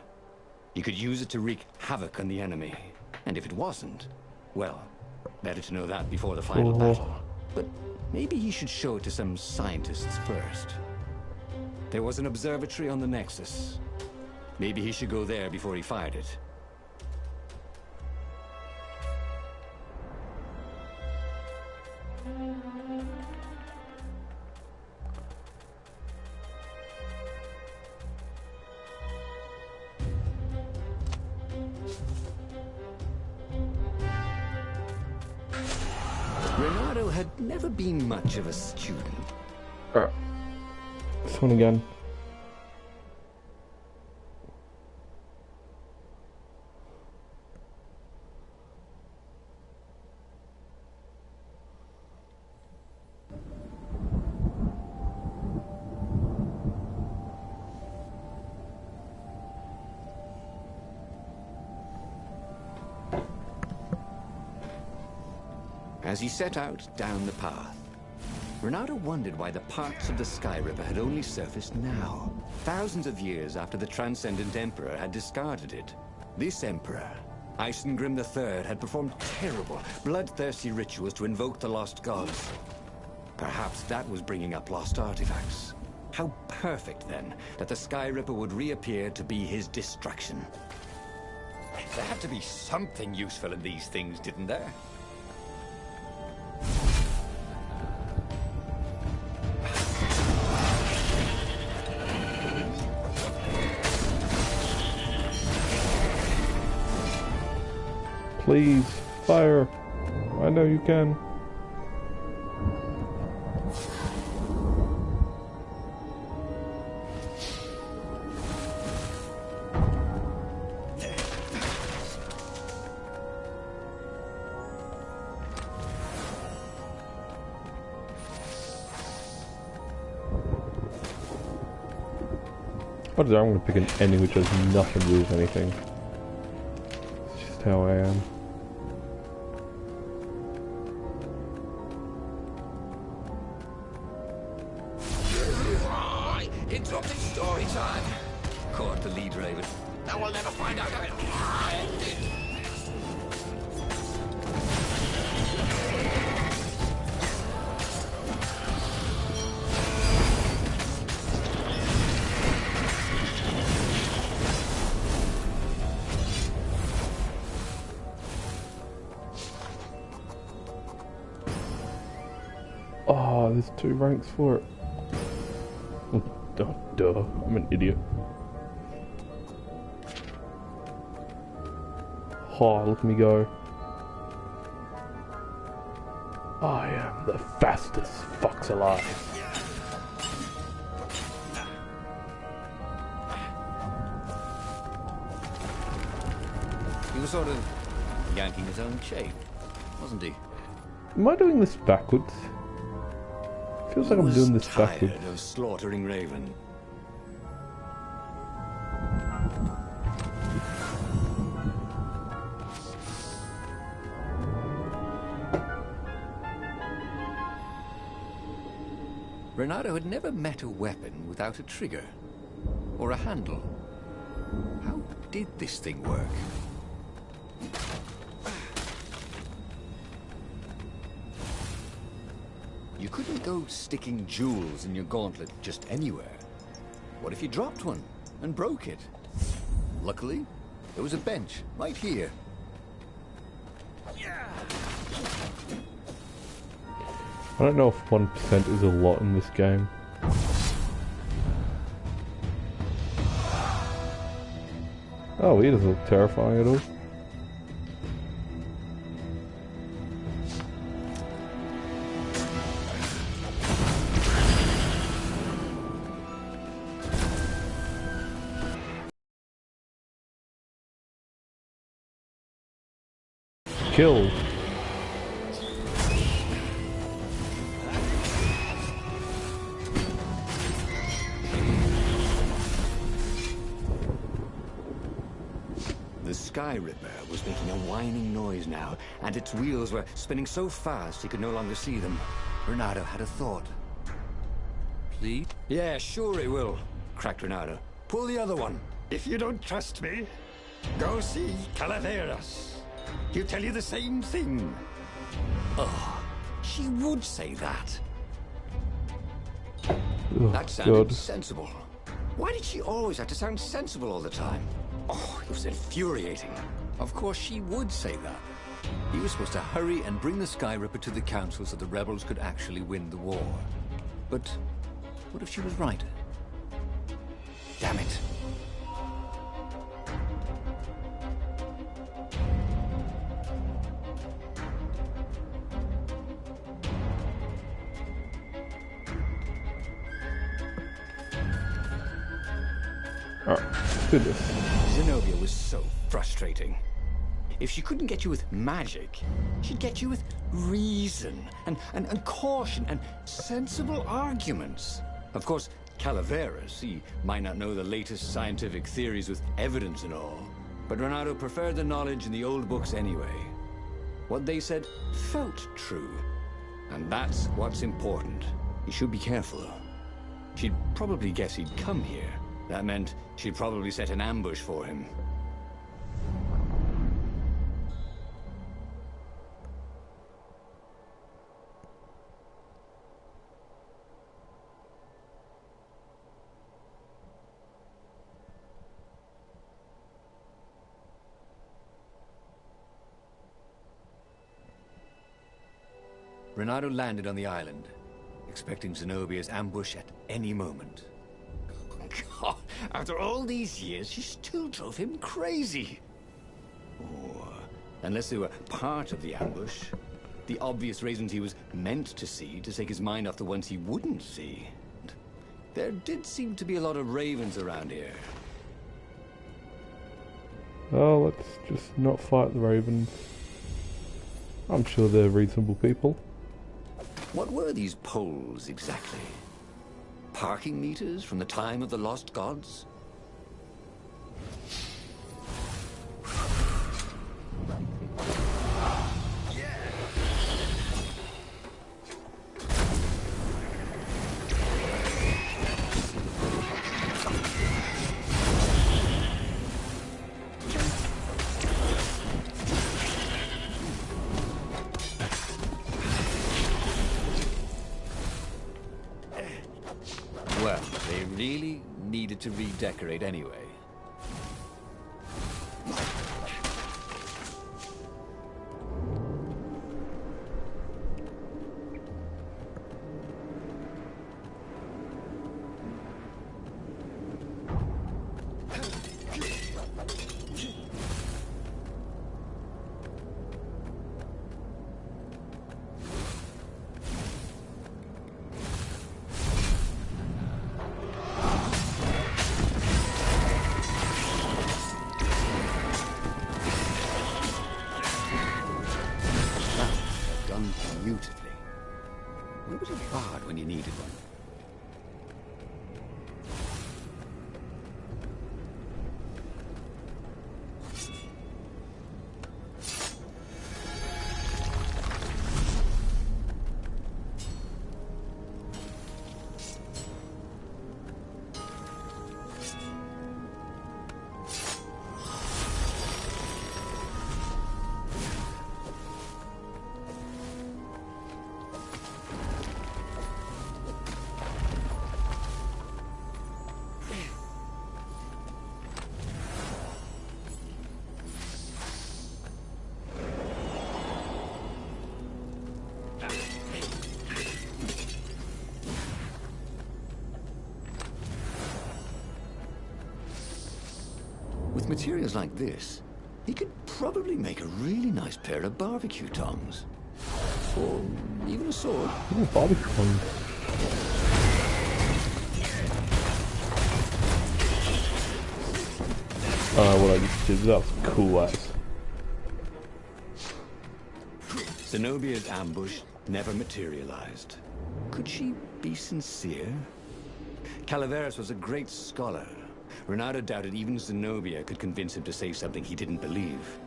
he could use it to wreak havoc on the enemy. And if it wasn't, well, better to know that before the final battle. But maybe he should show it to some scientists first. There was an observatory on the Nexus. Maybe he should go there before he fired it. Renato had never been much of a student. This one again. As he set out down the path, Renato wondered why the parts of the Sky Ripper had only surfaced now, thousands of years after the Transcendent Emperor had discarded it. This Emperor, Isengrim III, had performed terrible, bloodthirsty rituals to invoke the lost gods. Perhaps that was bringing up lost artifacts. How perfect, then, that the Sky Ripper would reappear to be his destruction. There had to be something useful in these things, didn't there? Please, fire. I know you can. What is that? I'm going to pick an ending which has nothing to do with anything. It's just how I am. Interrupting story time. Caught the lead raven. Now we'll never find out how it ended. Oh, there's 2 ranks for it. Oh, duh. I'm an idiot. Oh, look at me go. I am the fastest fox alive. He was sort of yanking his own chain, wasn't he? Am I doing this backwards? Feels like I'm doing this backwards. Tired of slaughtering Raven. Renato had never met a weapon without a trigger or a handle. How did this thing work? You couldn't go sticking jewels in your gauntlet just anywhere. What if you dropped one and broke it? Luckily, there was a bench right here. I don't know if 1% is a lot in this game. Oh, he doesn't look terrifying at all. Kill. The Sky Ripper was making a whining noise now, and its wheels were spinning so fast he could no longer see them. Renato had a thought. Please? Yeah, sure it will, cracked Renato. Pull the other one. If you don't trust me, go see Calaveras. He'll tell you the same thing. Oh, she would say that. Oh, That sounded God. sensible. Why did she always have to sound sensible all the time? Oh, it was infuriating. Of course she would say that. He was supposed to hurry and bring the Sky Ripper to the Council so the rebels could actually win the war. But what if she was right? Damn it. Alright, let's do this. Zenobia was so frustrating. If she couldn't get you with magic, she'd get you with reason and caution and sensible arguments. Of course, Calaveras, he might not know the latest scientific theories with evidence and all, but Renato preferred the knowledge in the old books anyway. What they said felt true, and that's what's important. You should be careful. She'd probably guess he'd come here. That meant she'd probably set an ambush for him. Renato landed on the island, expecting Zenobia's ambush at any moment. God, after all these years, she still drove him crazy. Or, unless they were part of the ambush, the obvious reasons he was meant to see to take his mind off the ones he wouldn't see. There did seem to be a lot of ravens around here. Oh, let's just not fight the ravens. I'm sure they're reasonable people. What were these poles exactly? Parking meters from the time of the lost gods? Well, they really needed to redecorate anyway. With materials like this, he could probably make a really nice pair of barbecue tongs. Or even a sword. Ooh, barbecue tongs. What I just did, that was cool ass. Zenobia's ambush never materialized. Could she be sincere? Calaveras was a great scholar. Renato doubted even Zenobia could convince him to say something he didn't believe.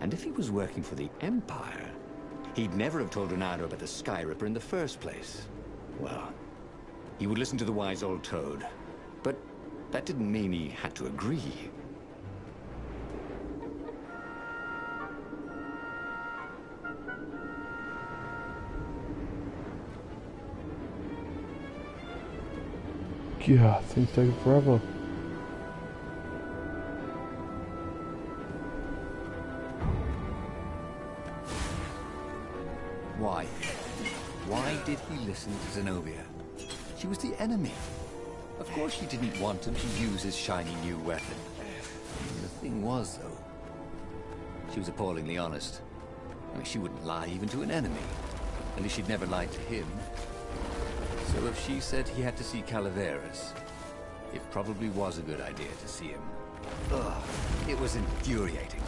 And if he was working for the Empire, he'd never have told Renato about the Sky Ripper in the first place. Well, he would listen to the wise old toad. But that didn't mean he had to agree. Yeah, things take forever. Why? Why did he listen to Zenobia? She was the enemy. Of course she didn't want him to use his shiny new weapon. The thing was, though, she was appallingly honest. I mean, she wouldn't lie even to an enemy. At least she'd never lied to him. So if she said he had to see Calaveras, it probably was a good idea to see him. Ugh, it was infuriating.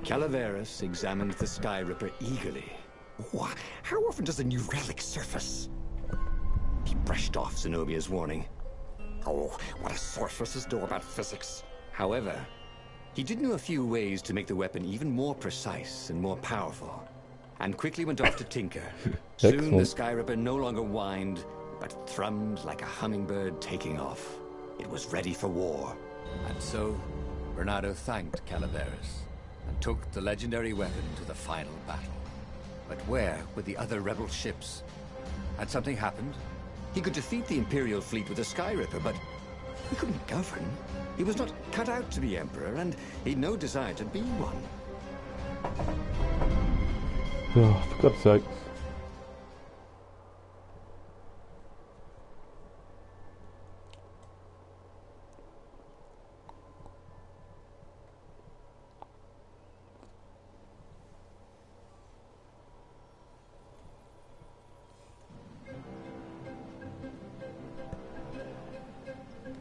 Calaveras examined the Sky Ripper eagerly. How often does a new relic surface? He brushed off Zenobia's warning. Oh, what a surfaces know about physics. However, he did know a few ways to make the weapon even more precise and more powerful, and quickly went off to tinker. Soon the Excellent. Sky Ripper no longer whined, but thrummed like a hummingbird taking off. It was ready for war. And so, Renato thanked Calaveras and took the legendary weapon to the final battle. But where were the other rebel ships? Had something happened? He could defeat the Imperial fleet with a Sky Ripper, but he couldn't govern. He was not cut out to be Emperor, and he'd no desire to be one. Oh, for God's sake.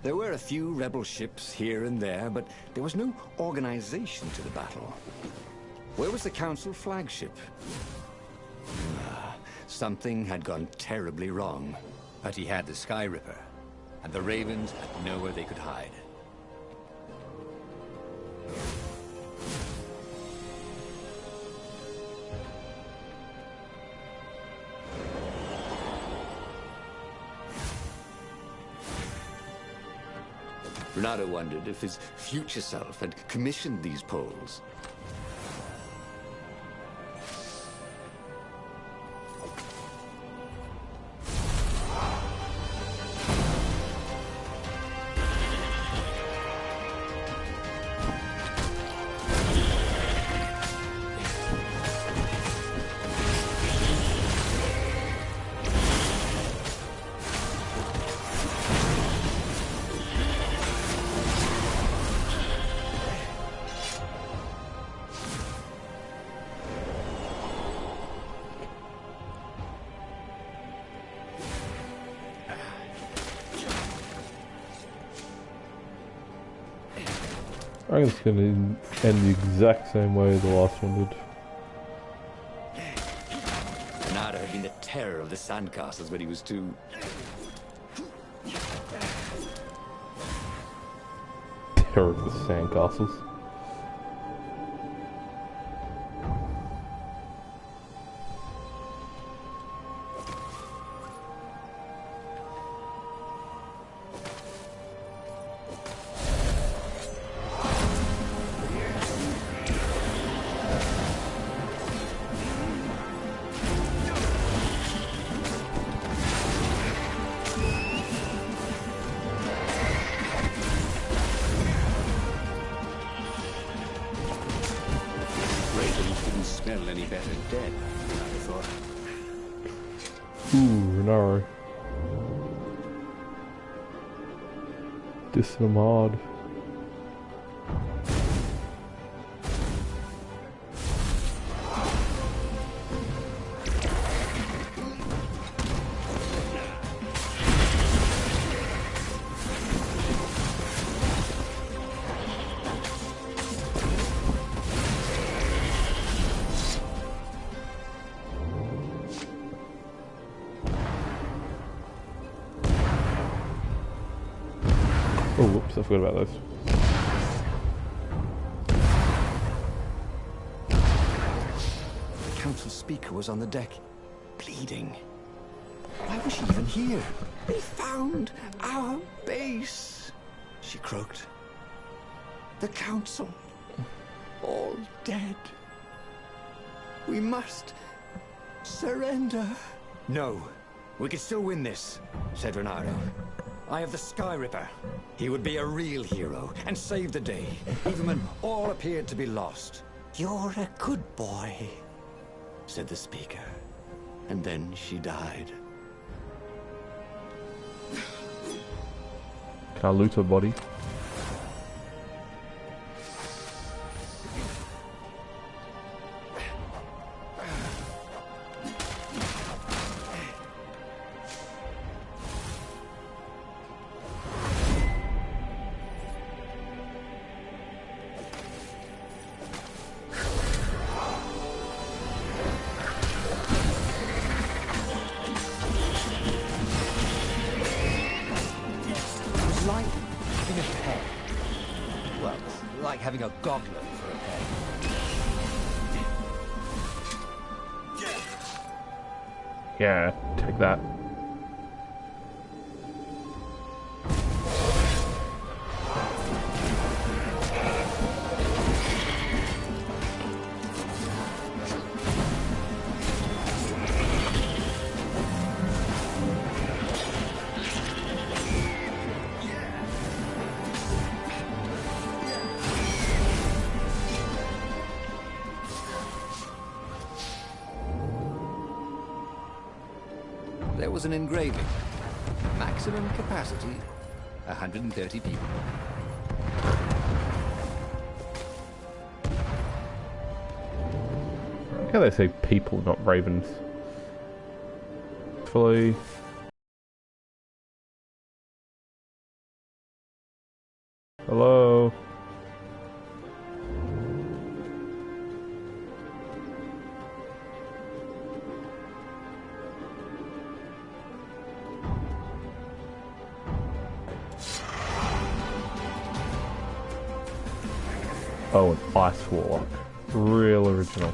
There were a few rebel ships here and there, but there was no organization to the battle. Where was the Council flagship? Something had gone terribly wrong. But he had the Sky Ripper, and the Ravens had nowhere they could hide. Renato wondered if his future self had commissioned these poles. I think it's going to end the exact same way the last one did. Renato had been the terror of the sandcastles when he was two. Terror of the sandcastles. smell any better dead than I thought. Ooh, no. This is hard. Oh, whoops, I forgot about those. The council speaker was on the deck, bleeding. Why was she even here? We found our base, she croaked. The council, all dead. We must surrender. No, we can still win this, said Renato. I have the Sky Ripper. He would be a real hero and save the day, even when all appeared to be lost. You're a good boy, said the speaker. And then she died. Can I loot her body? Like having a goblet for a pet. Yeah, take that. There was an engraving. Maximum capacity, 130 people. How they say people, not ravens? Fully. Hello. Oh, an ice warlock. Real original.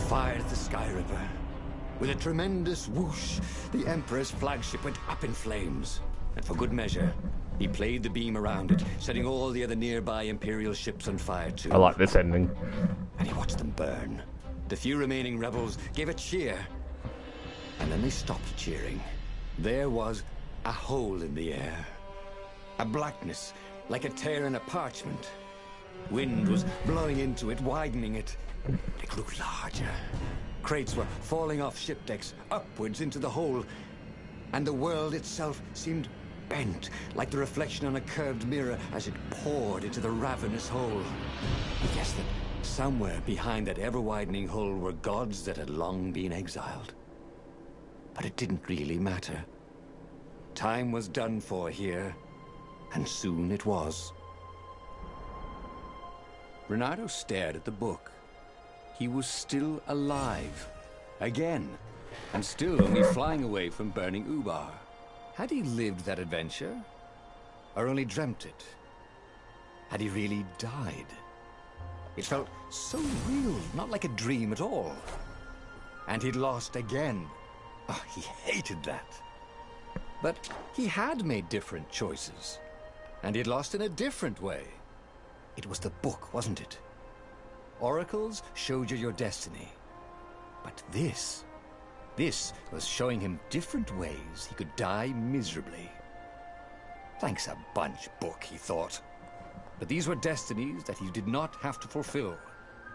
Fired at the Sky Ripper. With a tremendous whoosh, the Emperor's flagship went up in flames. And for good measure, he played the beam around it, setting all the other nearby Imperial ships on fire too. I like this ending. And he watched them burn. The few remaining rebels gave a cheer. And then they stopped cheering. There was a hole in the air. A blackness, like a tear in a parchment. Wind was blowing into it, widening it. It grew larger. Crates were falling off ship decks, upwards into the hole. And the world itself seemed bent, like the reflection on a curved mirror as it poured into the ravenous hole. He guessed that somewhere behind that ever-widening hole were gods that had long been exiled. But it didn't really matter. Time was done for here, and soon it was. Renato stared at the book. He was still alive. Again. And still only flying away from burning Ubar. Had he lived that adventure? Or only dreamt it? Had he really died? It felt so real, not like a dream at all. And he'd lost again. Oh, he hated that. But he had made different choices. And he'd lost in a different way. It was the book, wasn't it? Oracles showed you your destiny. But this was showing him different ways he could die miserably. Thanks a bunch, book, he thought. But these were destinies that he did not have to fulfill.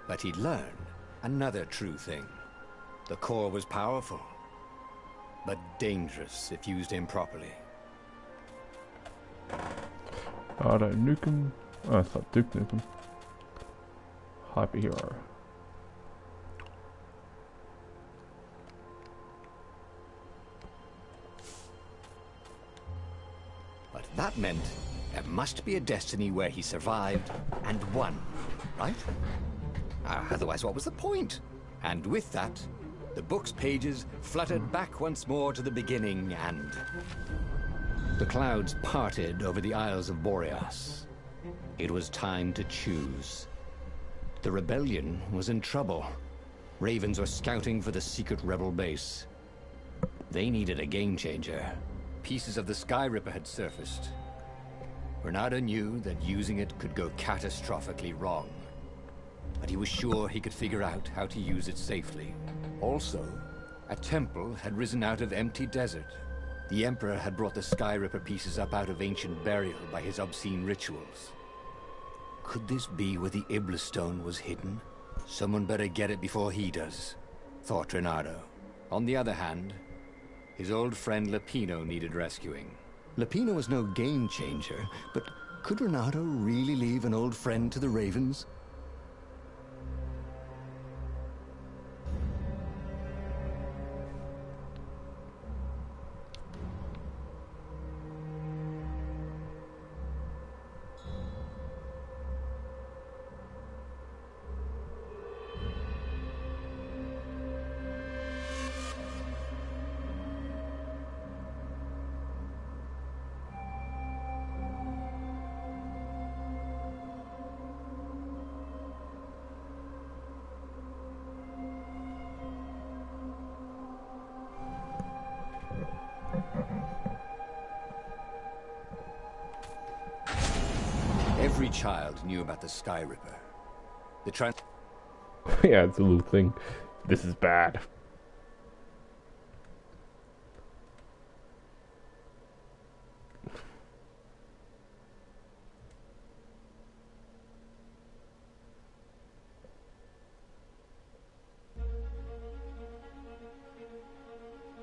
But he'd learn another true thing. The core was powerful, but dangerous if used improperly. I don't nuke him. Oh, it's not Duke Nukem. Hyperhero. But that meant there must be a destiny where he survived and won, right? Otherwise, what was the point? And with that, the book's pages fluttered back once more to the beginning, and the clouds parted over the Isles of Boreas. It was time to choose. The rebellion was in trouble. Ravens were scouting for the secret rebel base. They needed a game changer. Pieces of the Sky Ripper had surfaced. Bernardo knew that using it could go catastrophically wrong. But he was sure he could figure out how to use it safely. Also, a temple had risen out of empty desert. The Emperor had brought the Sky Ripper pieces up out of ancient burial by his obscene rituals. Could this be where the Iblis stone was hidden? Someone better get it before he does, thought Renardo. On the other hand, his old friend Lapino needed rescuing. Lapino was no game changer, but could Renardo really leave an old friend to the Ravens? Every child knew about the Sky Ripper. Yeah, it's a little thing. This is bad.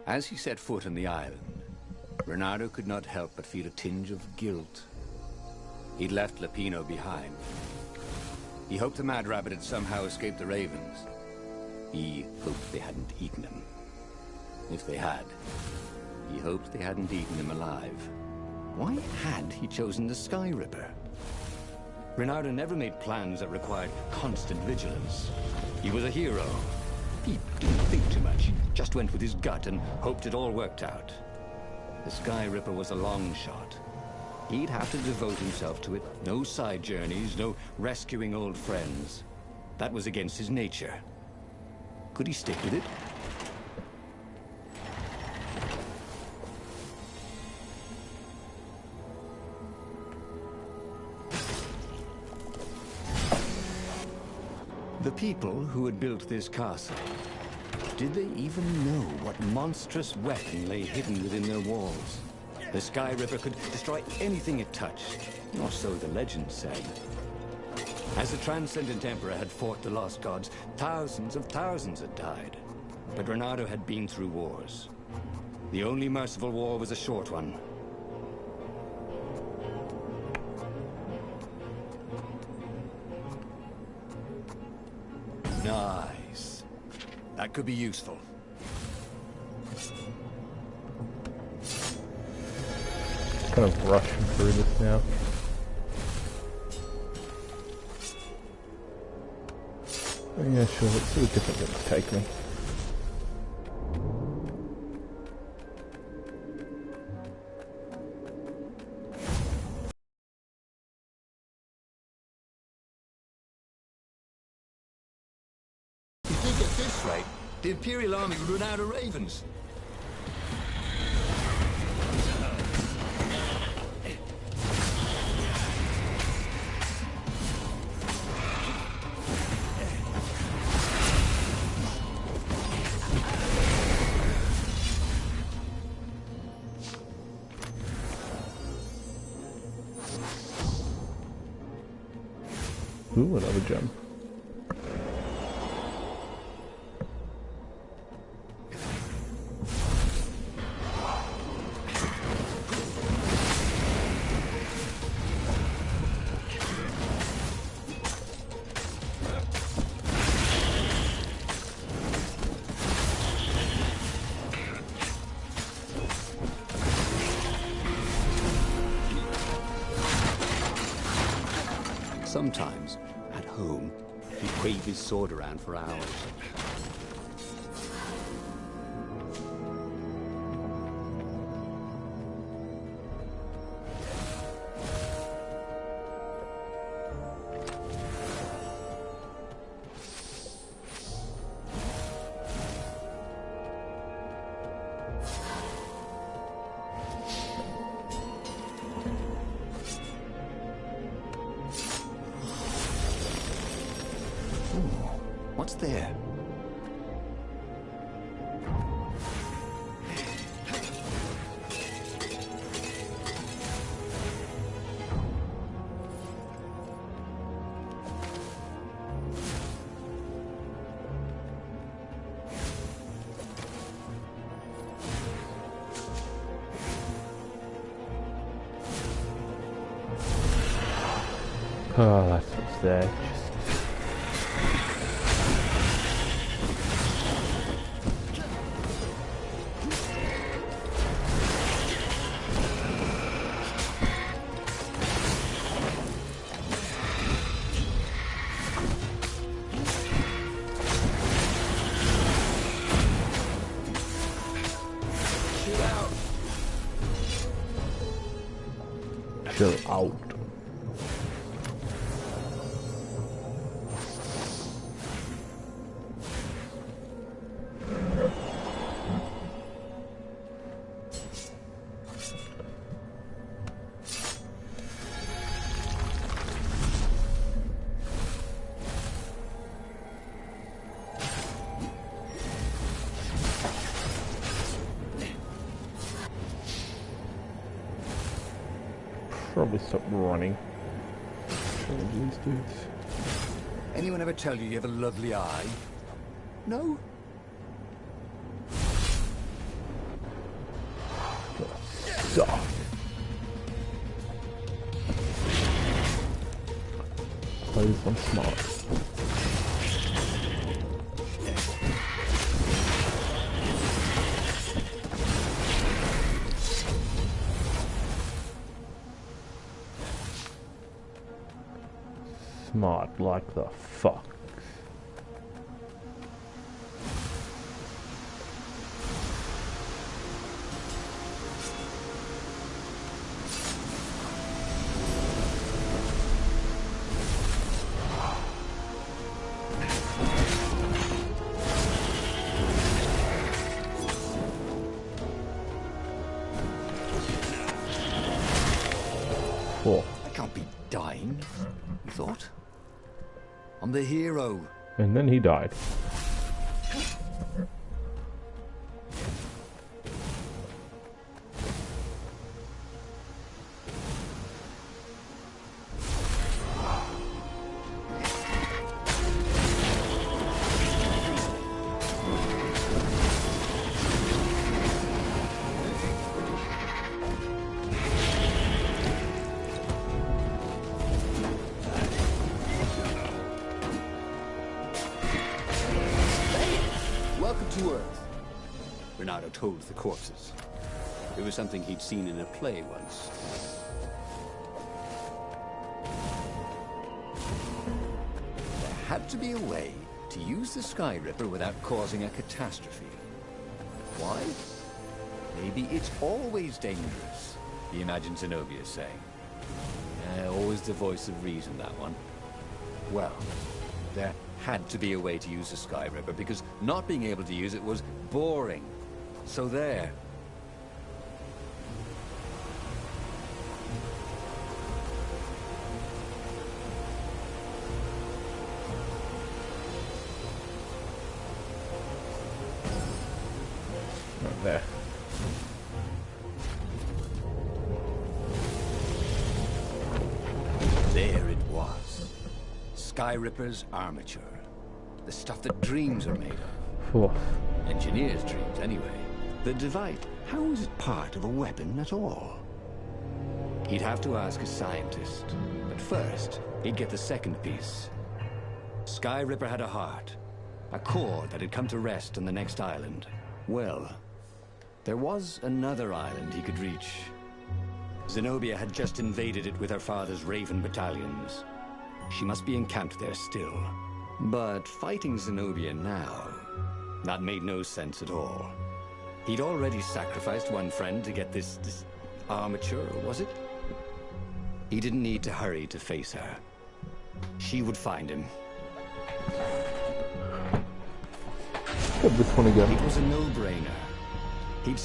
As he set foot on the island, Renardo could not help but feel a tinge of guilt. He'd left Lapino behind. He hoped the Mad Rabbit had somehow escaped the Ravens. He hoped they hadn't eaten him. If they had, he hoped they hadn't eaten him alive. Why had he chosen the Sky Ripper? Renardo never made plans that required constant vigilance. He was a hero. He didn't think too much. He just went with his gut and hoped it all worked out. The Sky Ripper was a long shot. He'd have to devote himself to it. No side journeys, no rescuing old friends. That was against his nature. Could he stick with it? The people who had built this castle, did they even know what monstrous weapon lay hidden within their walls? The Sky Ripper could destroy anything it touched, or so the legend said. As the Transcendent Emperor had fought the Lost Gods, thousands of thousands had died. But Renardo had been through wars. The only merciful war was a short one. Nice. That could be useful. Kind of rushing through this now. Oh, yeah, sure, let's see what different things take me. The Imperial army would run out of ravens. Ooh, another gem. Sometimes, at home, he'd wave his sword around for hours. What's there? Oh, that's what's there. Chill out. Probably stop running. These dudes. Anyone ever tell you have a lovely eye? No? Soft. Play this one smart. Smart like the fuck. Cool. I can't be dying, you thought? I'm the hero. And then he died. Welcome to Earth. Renato told the corpses. It was something he'd seen in a play once. There had to be a way to use the Sky Ripper without causing a catastrophe. Why? Maybe it's always dangerous, he imagined Zenobia saying. Always the voice of reason, that one. Well, there had to be a way to use the Sky Ripper, because not being able to use it was boring. So there. Right there. There it was. Sky Ripper's armature. The stuff that dreams are made of. Oh, Engineers' dreams, anyway. The device, how is it part of a weapon at all? He'd have to ask a scientist. But first, he'd get the second piece. Sky Ripper had a heart. A core that had come to rest on the next island. Well, there was another island he could reach. Zenobia had just invaded it with her father's Raven battalions. She must be encamped there still. But fighting Zenobia now, that made no sense at all. He'd already sacrificed one friend to get this armature, was it? He didn't need to hurry to face her. She would find him. get this one again. It was a no-brainer. He'd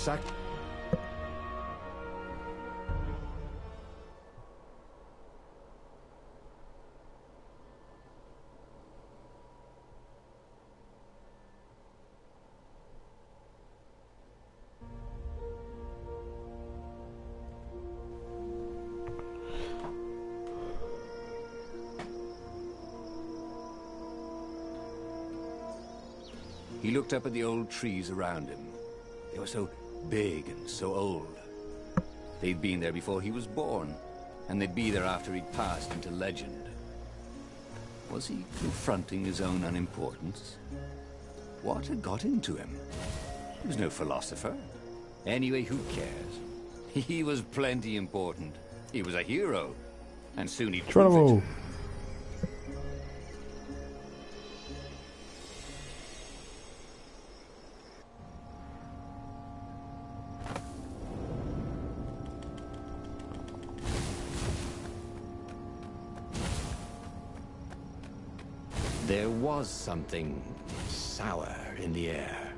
He looked up at the old trees around him. They were so big and so old. They'd been there before he was born, and they'd be there after he'd passed into legend. Was he confronting his own unimportance? What had got into him? He was no philosopher. Anyway, who cares? He was plenty important. He was a hero. And soon he'd prove it. There was something sour in the air.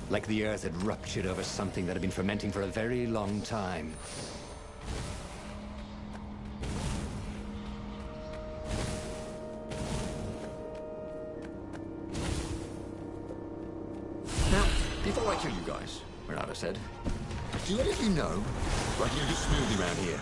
Like the earth had ruptured over something that had been fermenting for a very long time. Now, before I kill you guys, Renata said, do any of you know where I can get a smoothie around here?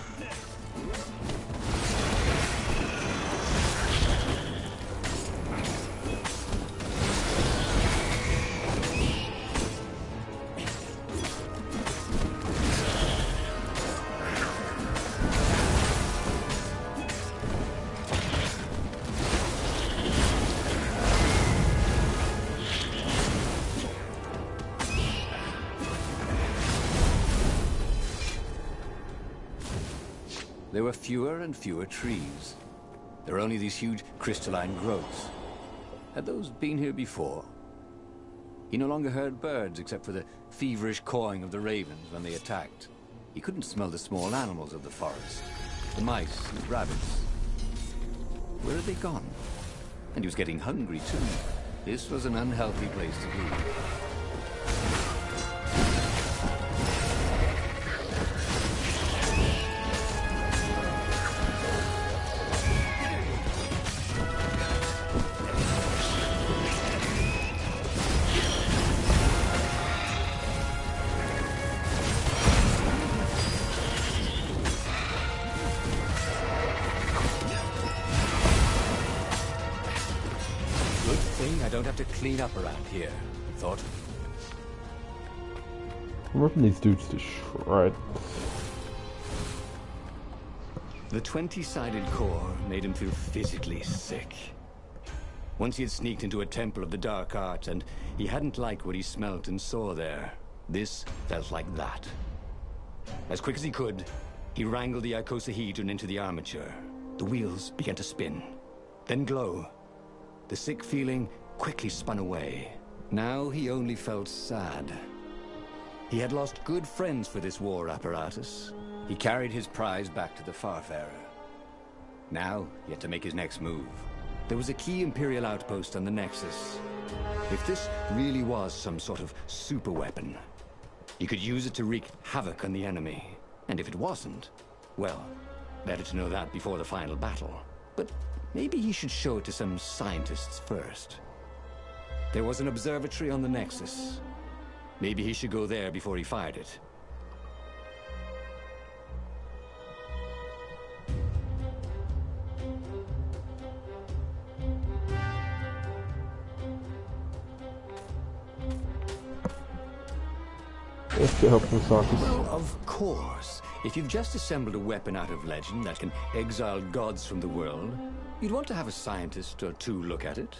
There were fewer and fewer trees. There were only these huge crystalline growths. Had those been here before? He no longer heard birds except for the feverish cawing of the ravens when they attacked. He couldn't smell the small animals of the forest. The mice and rabbits. Where had they gone? And he was getting hungry too. This was an unhealthy place to be. I don't have to clean up around here, I thought. I'm ripping these dudes to shreds. The 20-sided core made him feel physically sick. Once he had sneaked into a temple of the dark arts, and he hadn't liked what he smelt and saw there. This felt like that. As quick as he could, he wrangled the icosahedron into the armature. The wheels began to spin, then glow. The sick feeling quickly spun away. Now he only felt sad. He had lost good friends for this war apparatus. He carried his prize back to the Farfarer. Now he had to make his next move. there was a key Imperial outpost on the Nexus. If this really was some sort of super weapon, he could use it to wreak havoc on the enemy. And if it wasn't, well, better to know that before the final battle. But maybe he should show it to some scientists first. There was an observatory on the Nexus. Maybe he should go there before he fired it. Let's get help from the scientists. Well, of course. If you've just assembled a weapon out of legend that can exile gods from the world, you'd want to have a scientist or two look at it.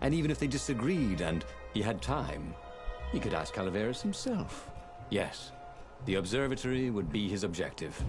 And even if they disagreed and he had time, he could ask Calaveras himself. Yes, the observatory would be his objective.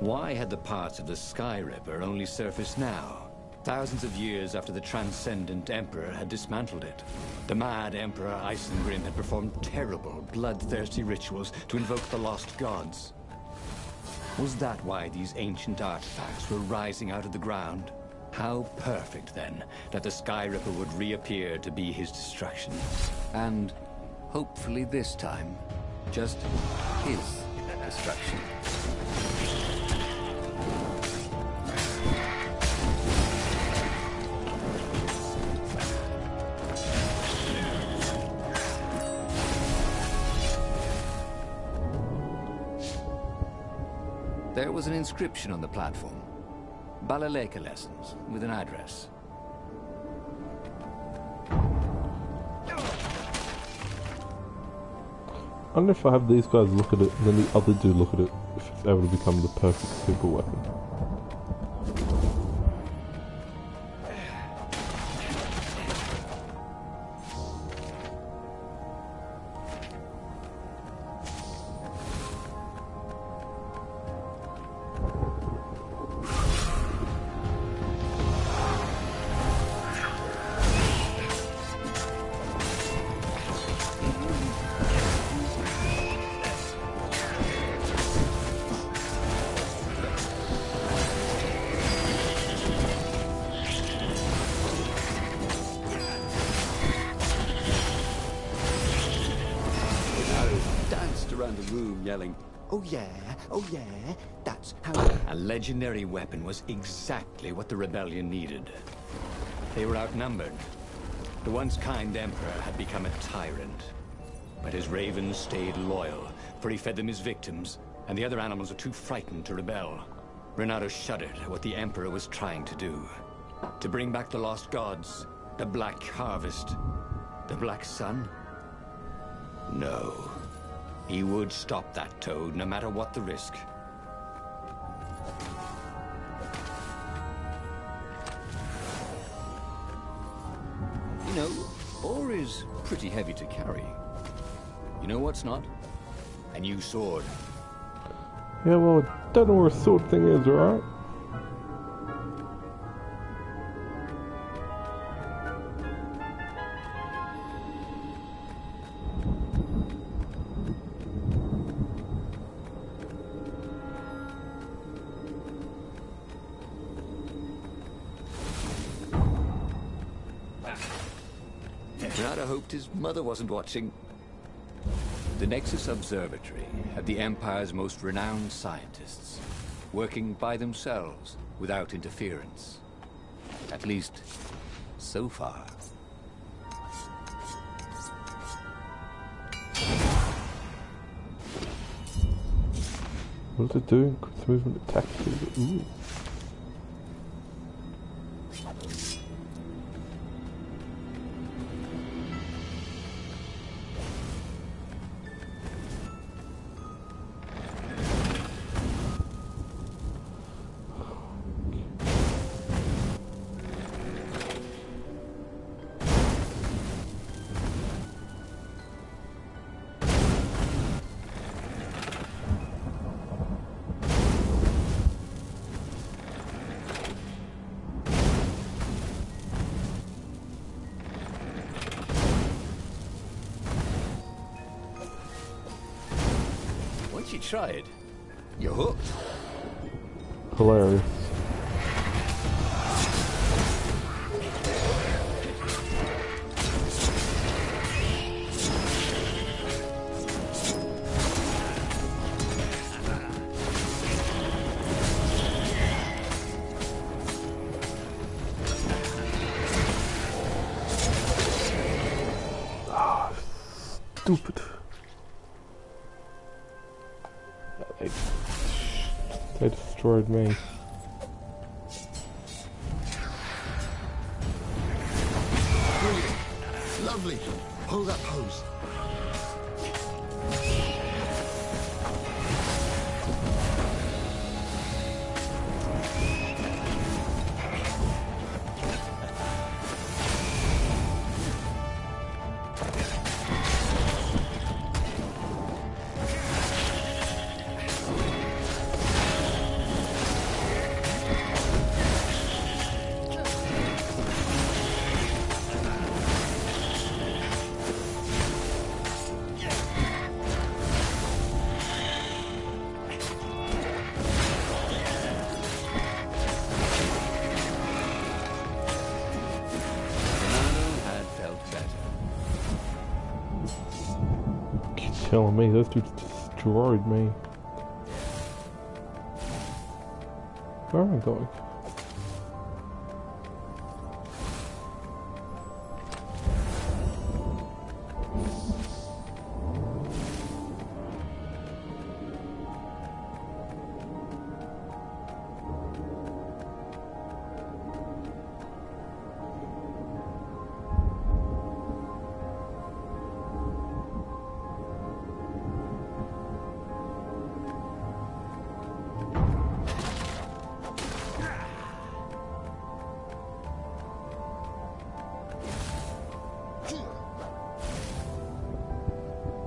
Why had the parts of the Sky Ripper only surfaced now? Thousands of years after the Transcendent Emperor had dismantled it. The mad Emperor Isengrim had performed terrible, bloodthirsty rituals to invoke the lost gods. Was that why these ancient artifacts were rising out of the ground? How perfect, then, that the Sky Ripper would reappear to be his destruction. And, hopefully this time, just his destruction. There was an inscription on the platform. Balaleka lessons, with an address. I wonder if I have these guys look at it, and then the other dude look at it, if it's ever to become the perfect super weapon. Yelling, "Oh yeah, that's how..." A legendary weapon was exactly what the rebellion needed. They were outnumbered. The once kind emperor had become a tyrant. But his ravens stayed loyal, for he fed them his victims, and the other animals were too frightened to rebel. Renato shuddered at what the emperor was trying to do. To bring back the lost gods, the Black Harvest, the Black Sun? No. He would stop that toad, no matter what the risk. You know, ore is pretty heavy to carry. You know what's not? A new sword. Yeah, well, I don't know where a sword thing is, alright? Renato hoped his mother wasn't watching. The Nexus Observatory had the Empire's most renowned scientists, working by themselves without interference. At least, so far. What is it doing? Quick movement attack. Ooh. tried. You're hooked. Hilarious. Stupid. They destroyed me. Brilliant. Lovely. Hold that pose. Telling me those dudes destroyed me. Where am I going?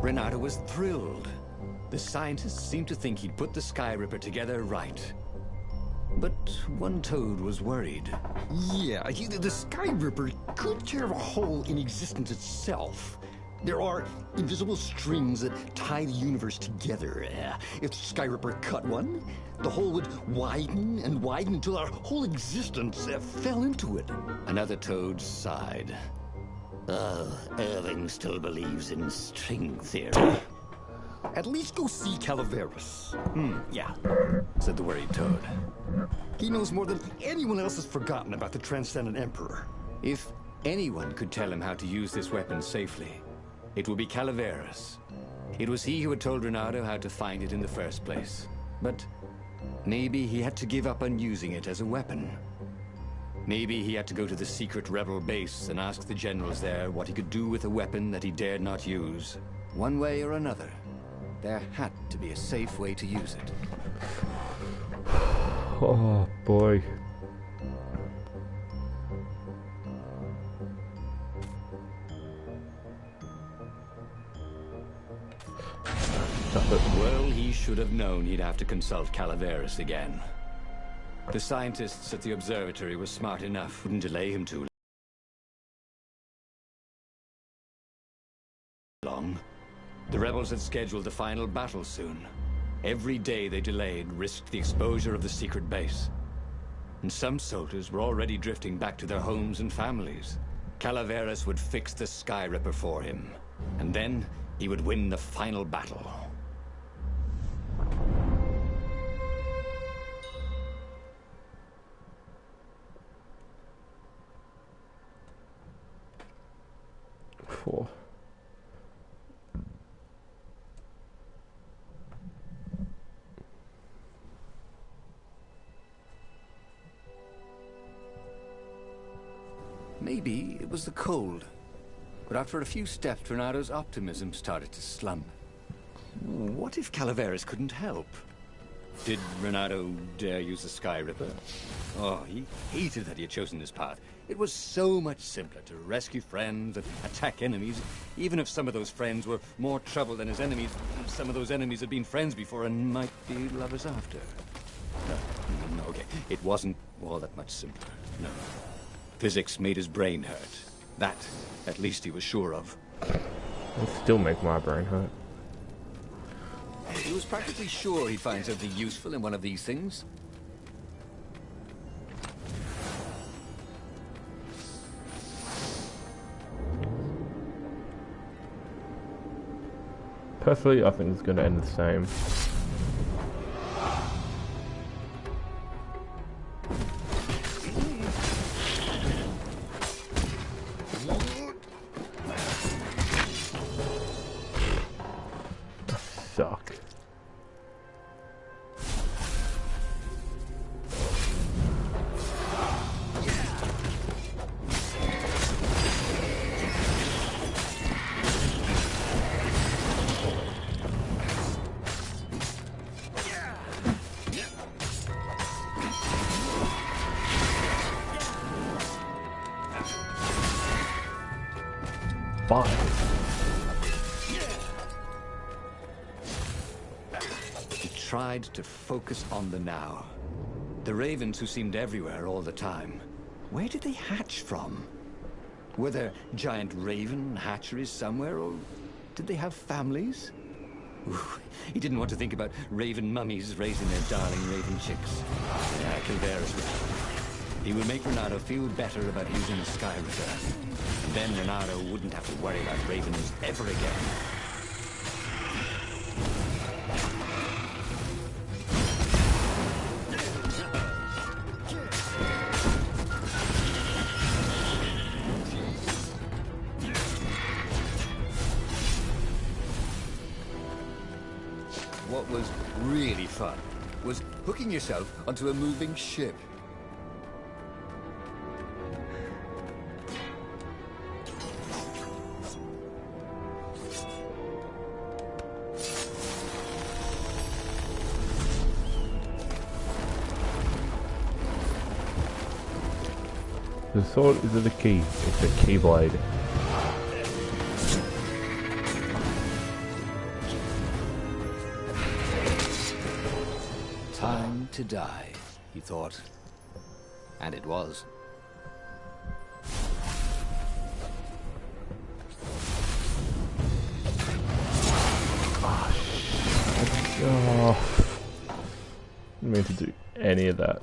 Renato was thrilled. The scientists seemed to think he'd put the Sky Ripper together right. But one Toad was worried. Yeah, the Sky Ripper could tear a hole in existence itself. There are invisible strings that tie the universe together. If the Sky Ripper cut one, the hole would widen and widen until our whole existence fell into it. Another Toad sighed. Irving still believes in string theory. At least go see Calaveras. Yeah, said the worried Toad. He knows more than anyone else has forgotten about the Transcendent Emperor. If anyone could tell him how to use this weapon safely, it would be Calaveras. It was he who had told Renato how to find it in the first place. But maybe he had to give up on using it as a weapon. Maybe he had to go to the secret rebel base and ask the generals there what he could do with a weapon that he dared not use. One way or another, there had to be a safe way to use it. Oh boy. Well, he should have known he'd have to consult Calaveras again. The scientists at the observatory were smart enough, wouldn't delay him too long. The rebels had scheduled the final battle soon. Every day they delayed risked the exposure of the secret base. And some soldiers were already drifting back to their homes and families. Calaveras would fix the Sky Ripper for him, and then he would win the final battle. Cool. Maybe it was the cold. But after a few steps, Renato's optimism started to slump. What if Calaveras couldn't help? Did Renato dare use the Sky Ripper? Oh, he hated that he had chosen this path. It was so much simpler to rescue friends and attack enemies, even if some of those friends were more trouble than his enemies. Some of those enemies had been friends before and might be lovers after. No, okay, it wasn't all that much simpler, no. Physics made his brain hurt. That, at least he was sure of. It'll still make my brain hurt. He was practically sure he'd find something useful in one of these things. Personally, I think it's going to end the same. Suck. He tried to focus on the now. The ravens who seemed everywhere all the time. Where did they hatch from? Were there giant raven hatcheries somewhere, or did they have families? Ooh, he didn't want to think about raven mummies raising their darling raven chicks. Yeah, Kildaris would. He would make Renato feel better about using the Sky Ripper. And then Renato wouldn't have to worry about ravens ever again. What was really fun was hooking yourself onto a moving ship. The sword is the key. It's a keyblade. Time to die, he thought. And it was. Oh, I didn't mean to do any of that.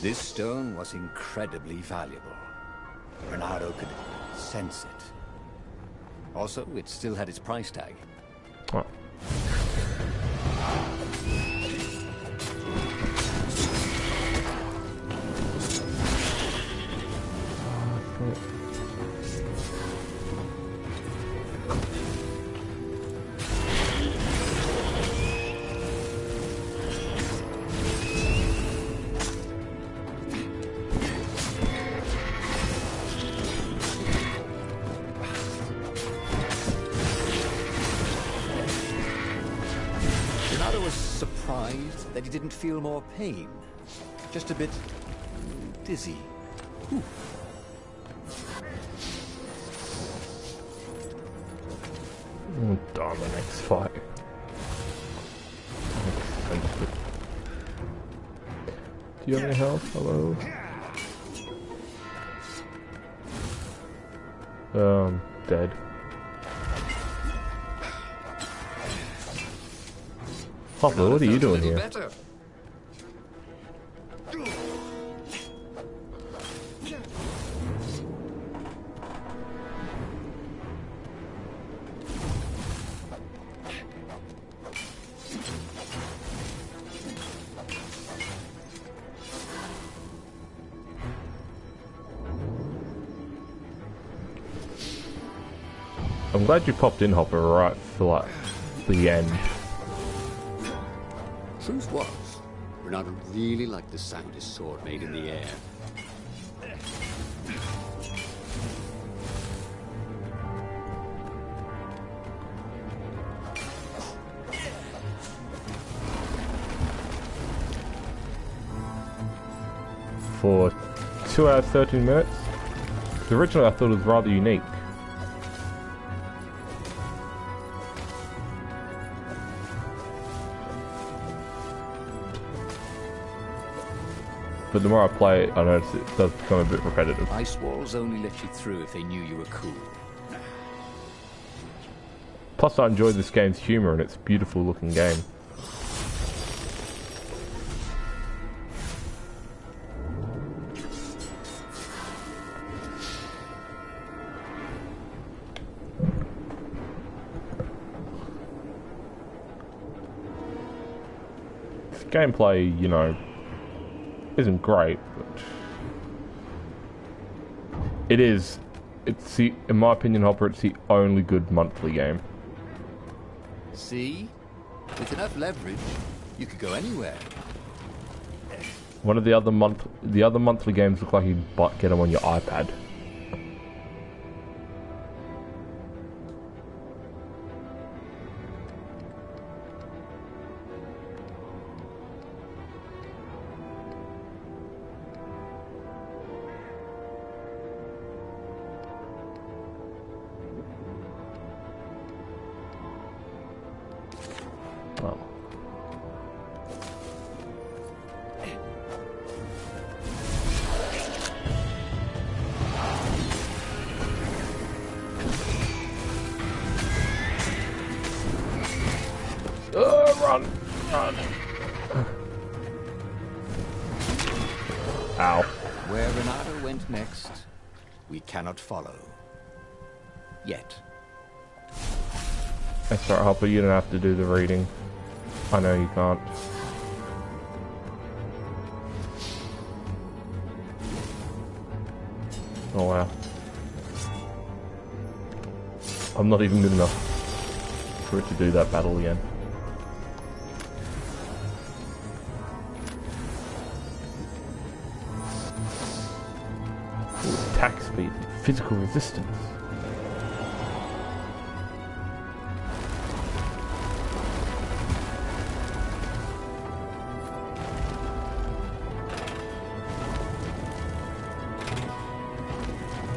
This stone was incredibly valuable. Renato could sense it. Also, it still had its price tag. Oh. That he didn't feel more pain. Just a bit dizzy. Whew. Oh, darn the next fight. Do you have any health? Hello? Dead. Hopper, what are you doing here? Better. I'm glad you popped in, Hopper, right for like the end. Truth was, Renato really liked the sound his sword made in the air. For 2 hours 13 minutes. Originally I thought it was rather unique. But the more I play it, I notice it does become a bit repetitive. Ice walls only let you through if they knew you were cool. Plus I enjoy this game's humour and it's a beautiful looking game. This gameplay, you know, isn't great, but it's the, in my opinion, Hopper, it's the only good monthly game. See? With enough leverage, you could go anywhere. One of the other monthly games look like you can get them on your iPad. Run! Ow. Where Renato went next, we cannot follow. Yet. That's alright, Hopper, you don't have to do the reading. I know you can't. Oh wow. I'm not even good enough for it to do that battle again. Attack speed, physical resistance.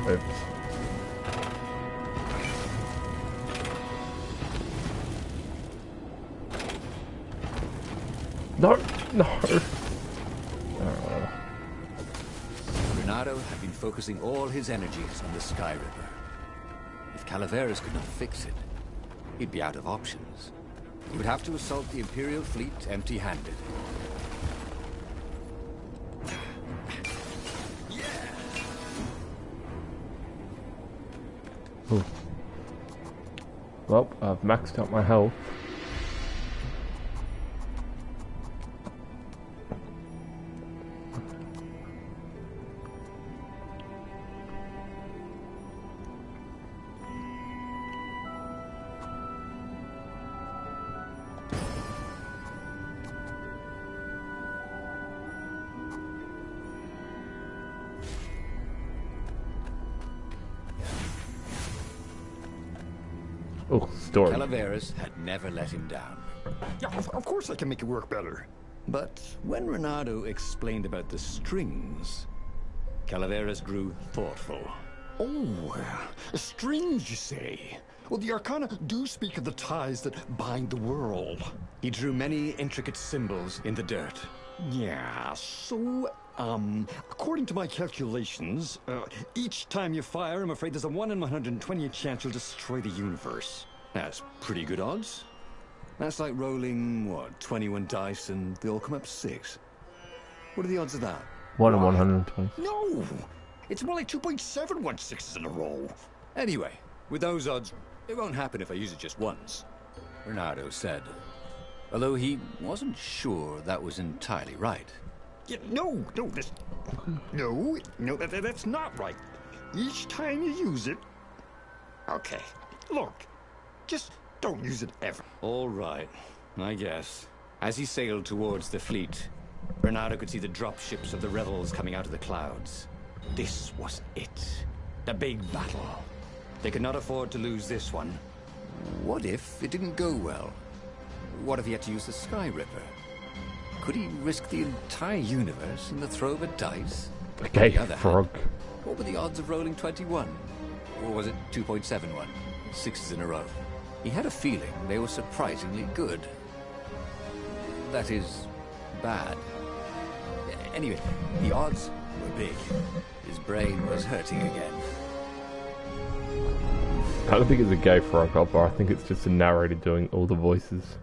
Oops. No, no. Renato had been focusing all his energies on the Sky Ripper. If Calaveras could not fix it, he'd be out of options. He would have to assault the Imperial fleet empty-handed. Ooh. Well, I've maxed out my health. Oh, story. Calaveras had never let him down. Yeah, of course I can make it work better. But when Renato explained about the strings, Calaveras grew thoughtful. Oh, strings, you say? Well, the Arcana do speak of the ties that bind the world. He drew many intricate symbols in the dirt. Yeah, so, according to my calculations, each time you fire, I'm afraid there's a 1 in 120 chance you'll destroy the universe. That's pretty good odds. That's like rolling, what, 21 dice and they all come up 6. What are the odds of that? 1 in 120. No! It's more like 2.716s in a row. Anyway, with those odds, it won't happen if I use it just once, Renato said. Although he wasn't sure that was entirely right. Yeah, no, that's not right. Each time you use it... Okay, look, just don't use it ever. All right, I guess. As he sailed towards the fleet, Renato could see the drop ships of the rebels coming out of the clouds. This was it. The big battle. They could not afford to lose this one. What if it didn't go well? What if he had to use the Sky Ripper? Could he risk the entire universe in the throw of a dice? A gay On the other frog. hand, what were the odds of rolling 21? Or was it 2.71? Sixes in a row. He had a feeling they were surprisingly good. That is, bad. Anyway, the odds were big. His brain was hurting again. I don't think it's a gay frog opera, I think it's just a narrator doing all the voices.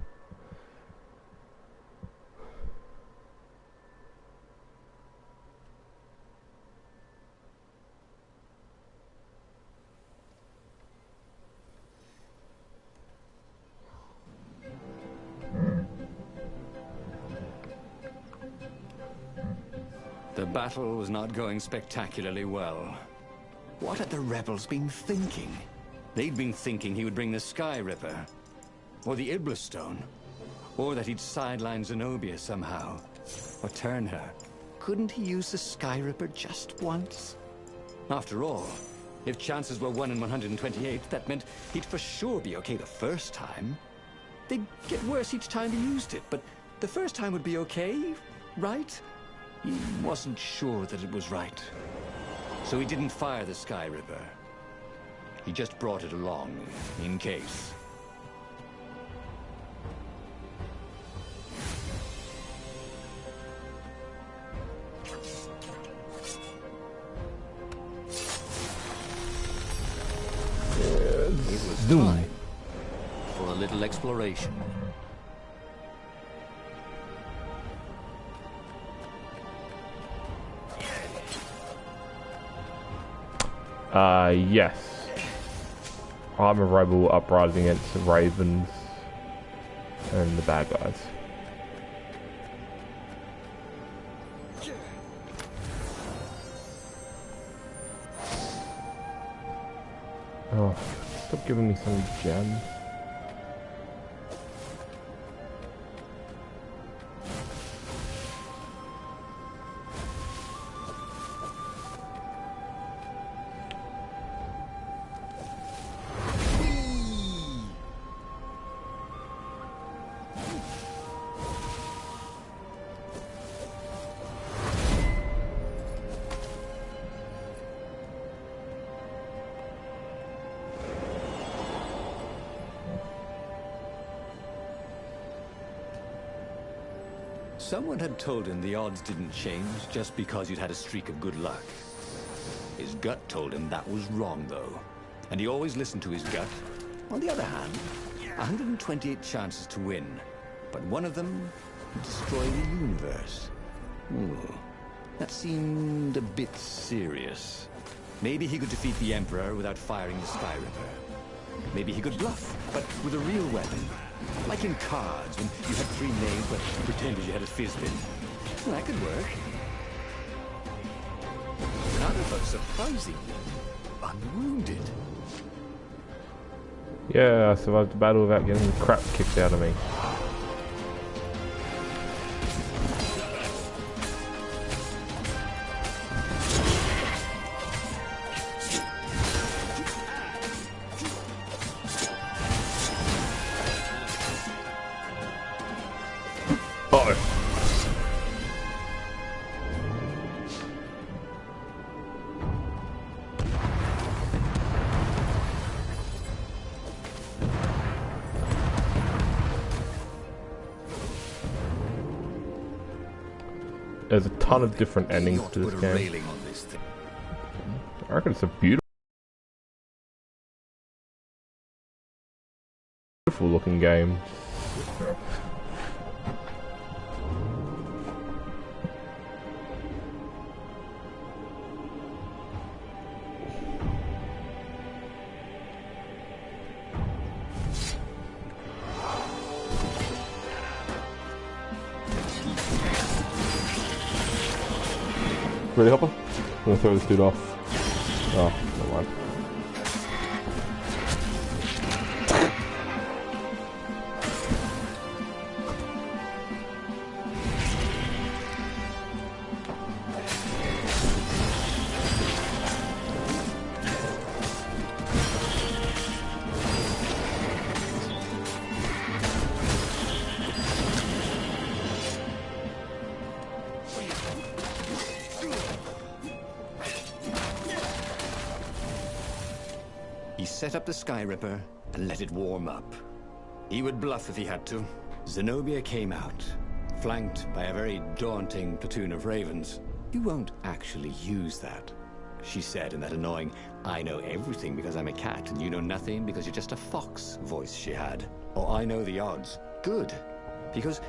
The battle was not going spectacularly well. What had the rebels been thinking? They'd been thinking he would bring the Sky Ripper, or the Iblis Stone, or that he'd sideline Zenobia somehow, or turn her. Couldn't he use the Sky Ripper just once? After all, if chances were 1 in 128, that meant he'd for sure be okay the first time. They'd get worse each time he used it, but the first time would be okay, right? He wasn't sure that it was right. So he didn't fire the Sky Ripper. He just brought it along, in case. It was time for a little exploration. Yes. I'm a rebel uprising against the Ravens and the bad guys. Oh, stop giving me some gems. Someone had told him the odds didn't change just because you'd had a streak of good luck. His gut told him that was wrong, though. And he always listened to his gut. On the other hand, 128 chances to win. But one of them would destroy the universe. Ooh, that seemed a bit serious. Maybe he could defeat the Emperor without firing the Sky Ripper. Maybe he could bluff, but with a real weapon. Like in cards, when you had 3 names, but you pretended you had a fizz-bin. Well, that could work. None of us surprisingly unwounded. Yeah, I survived the battle without getting the crap kicked out of me. There's a ton of different endings to this game. I reckon it's a beautiful looking game. Ready, Hopper? I'm gonna throw this dude off. Oh, never mind. set up the Sky Ripper and let it warm up. He would bluff if he had to. Zenobia came out, flanked by a very daunting platoon of ravens. You won't actually use that, she said in that annoying, I know everything because I'm a cat and you know nothing because you're just a fox voice she had. Or I know the odds. Good, because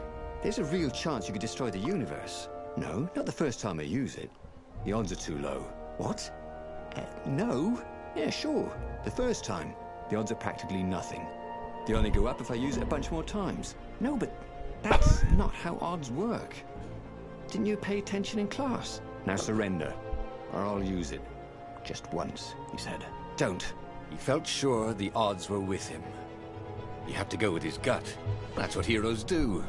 there's a real chance you could destroy the universe. No, not the first time I use it. The odds are too low. What? No? Yeah, sure. The first time, the odds are practically nothing. They only go up if I use it a bunch more times. No, but that's not how odds work. Didn't you pay attention in class? Now surrender, or I'll use it. Just once, he said. Don't. He felt sure the odds were with him. He had to go with his gut. That's what heroes do.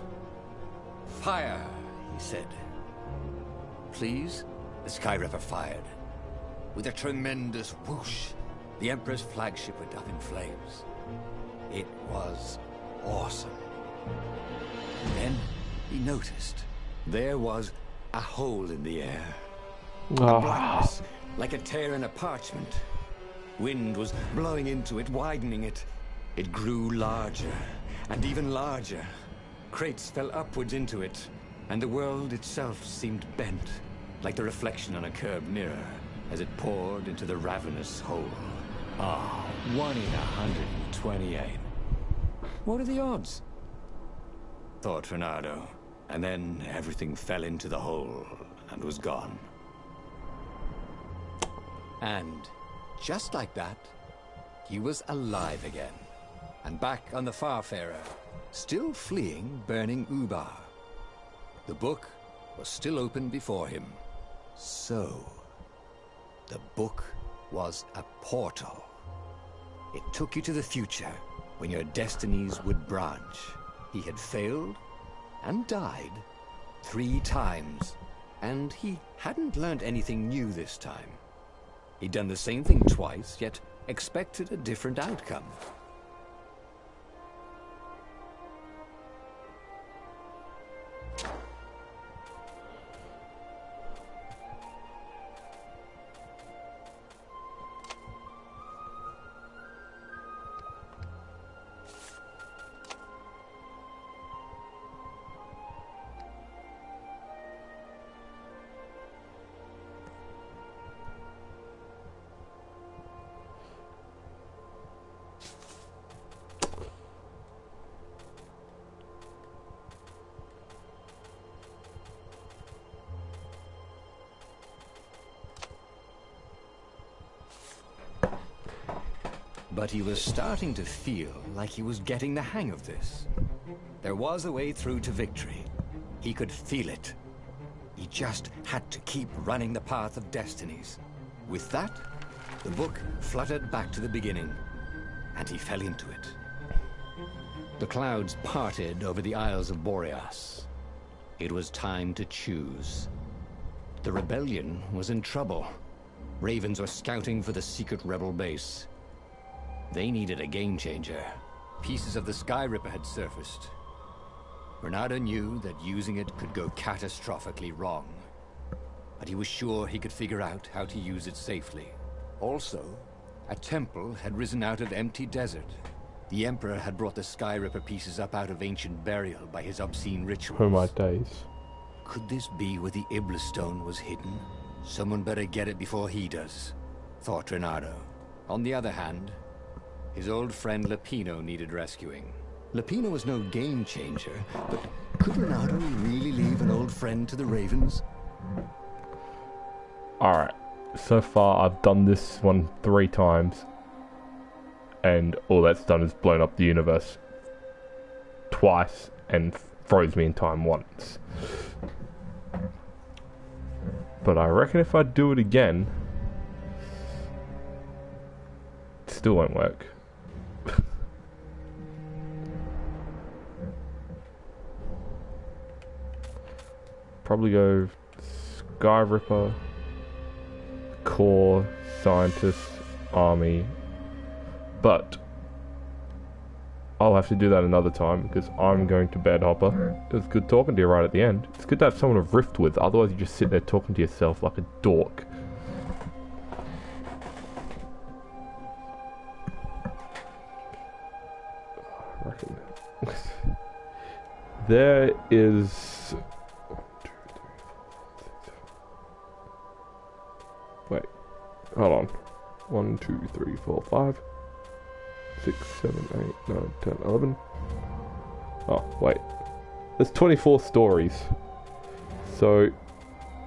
Fire, he said. Please? The Sky Ripper fired. With a tremendous whoosh, the Emperor's flagship went up in flames. It was awesome. Then he noticed there was a hole in the air. A blackness, like a tear in a parchment. Wind was blowing into it, widening it. It grew larger, and even larger. Crates fell upwards into it, and the world itself seemed bent, like the reflection on a curved mirror, as it poured into the ravenous hole. Ah, 1 in 128. What are the odds? Thought Renardo, and then everything fell into the hole and was gone. And just like that, he was alive again, and back on the Farfarer, still fleeing burning Ubar. The book was still open before him. So, the book was a portal. It took you to the future, when your destinies would branch. He had failed and died 3 times, and he hadn't learned anything new this time. He'd done the same thing twice, yet expected a different outcome. But he was starting to feel like he was getting the hang of this. There was a way through to victory. He could feel it. He just had to keep running the path of Destinies. With that, the book fluttered back to the beginning, and he fell into it. The clouds parted over the Isles of Boreas. It was time to choose. The rebellion was in trouble. Ravens were scouting for the secret rebel base. They needed a game changer. Pieces of the Sky Ripper had surfaced. Renardo knew that using it could go catastrophically wrong, but he was sure he could figure out how to use it safely. Also, a temple had risen out of empty desert. The Emperor had brought the Sky Ripper pieces up out of ancient burial by his obscene rituals. Oh my days. Could this be where the Iblis stone was hidden? Someone better get it before he does, thought Renardo. On the other hand, his old friend Lapino needed rescuing. Lapino was no game changer, but could Renardo really leave an old friend to the Ravens? Alright, so far I've done this one 3 times, and all that's done is blown up the universe twice and froze me in time once. But I reckon if I do it again, it still won't work. Probably go Sky Ripper, Core, Scientist, Army, but I'll have to do that another time because I'm going to bed, Hopper. It was good talking to you right at the end. It's good to have someone to rift with, otherwise you just sit there talking to yourself like a dork. There is... Wait, hold on. 1, 2, 3, 4, 5, 6, 7, 8, 9, 10, 11. Oh, wait. There's 24 stories. So,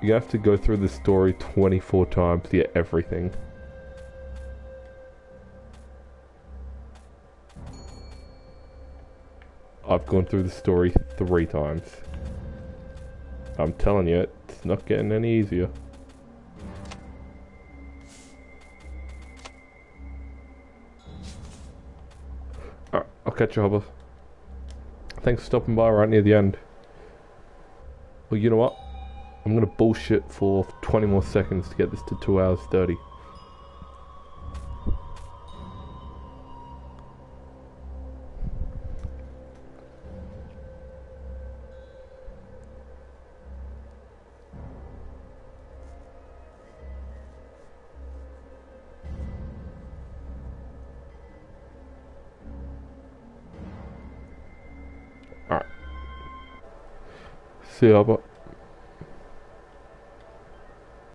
you have to go through the story 24 times to get everything. I've gone through the story 3 times. I'm telling you, it's not getting any easier. Alright, I'll catch you, Hubba. Thanks for stopping by right near the end. Well, you know what? I'm gonna bullshit for 20 more seconds to get this to 2 hours 30. Alright. See you, Hubba.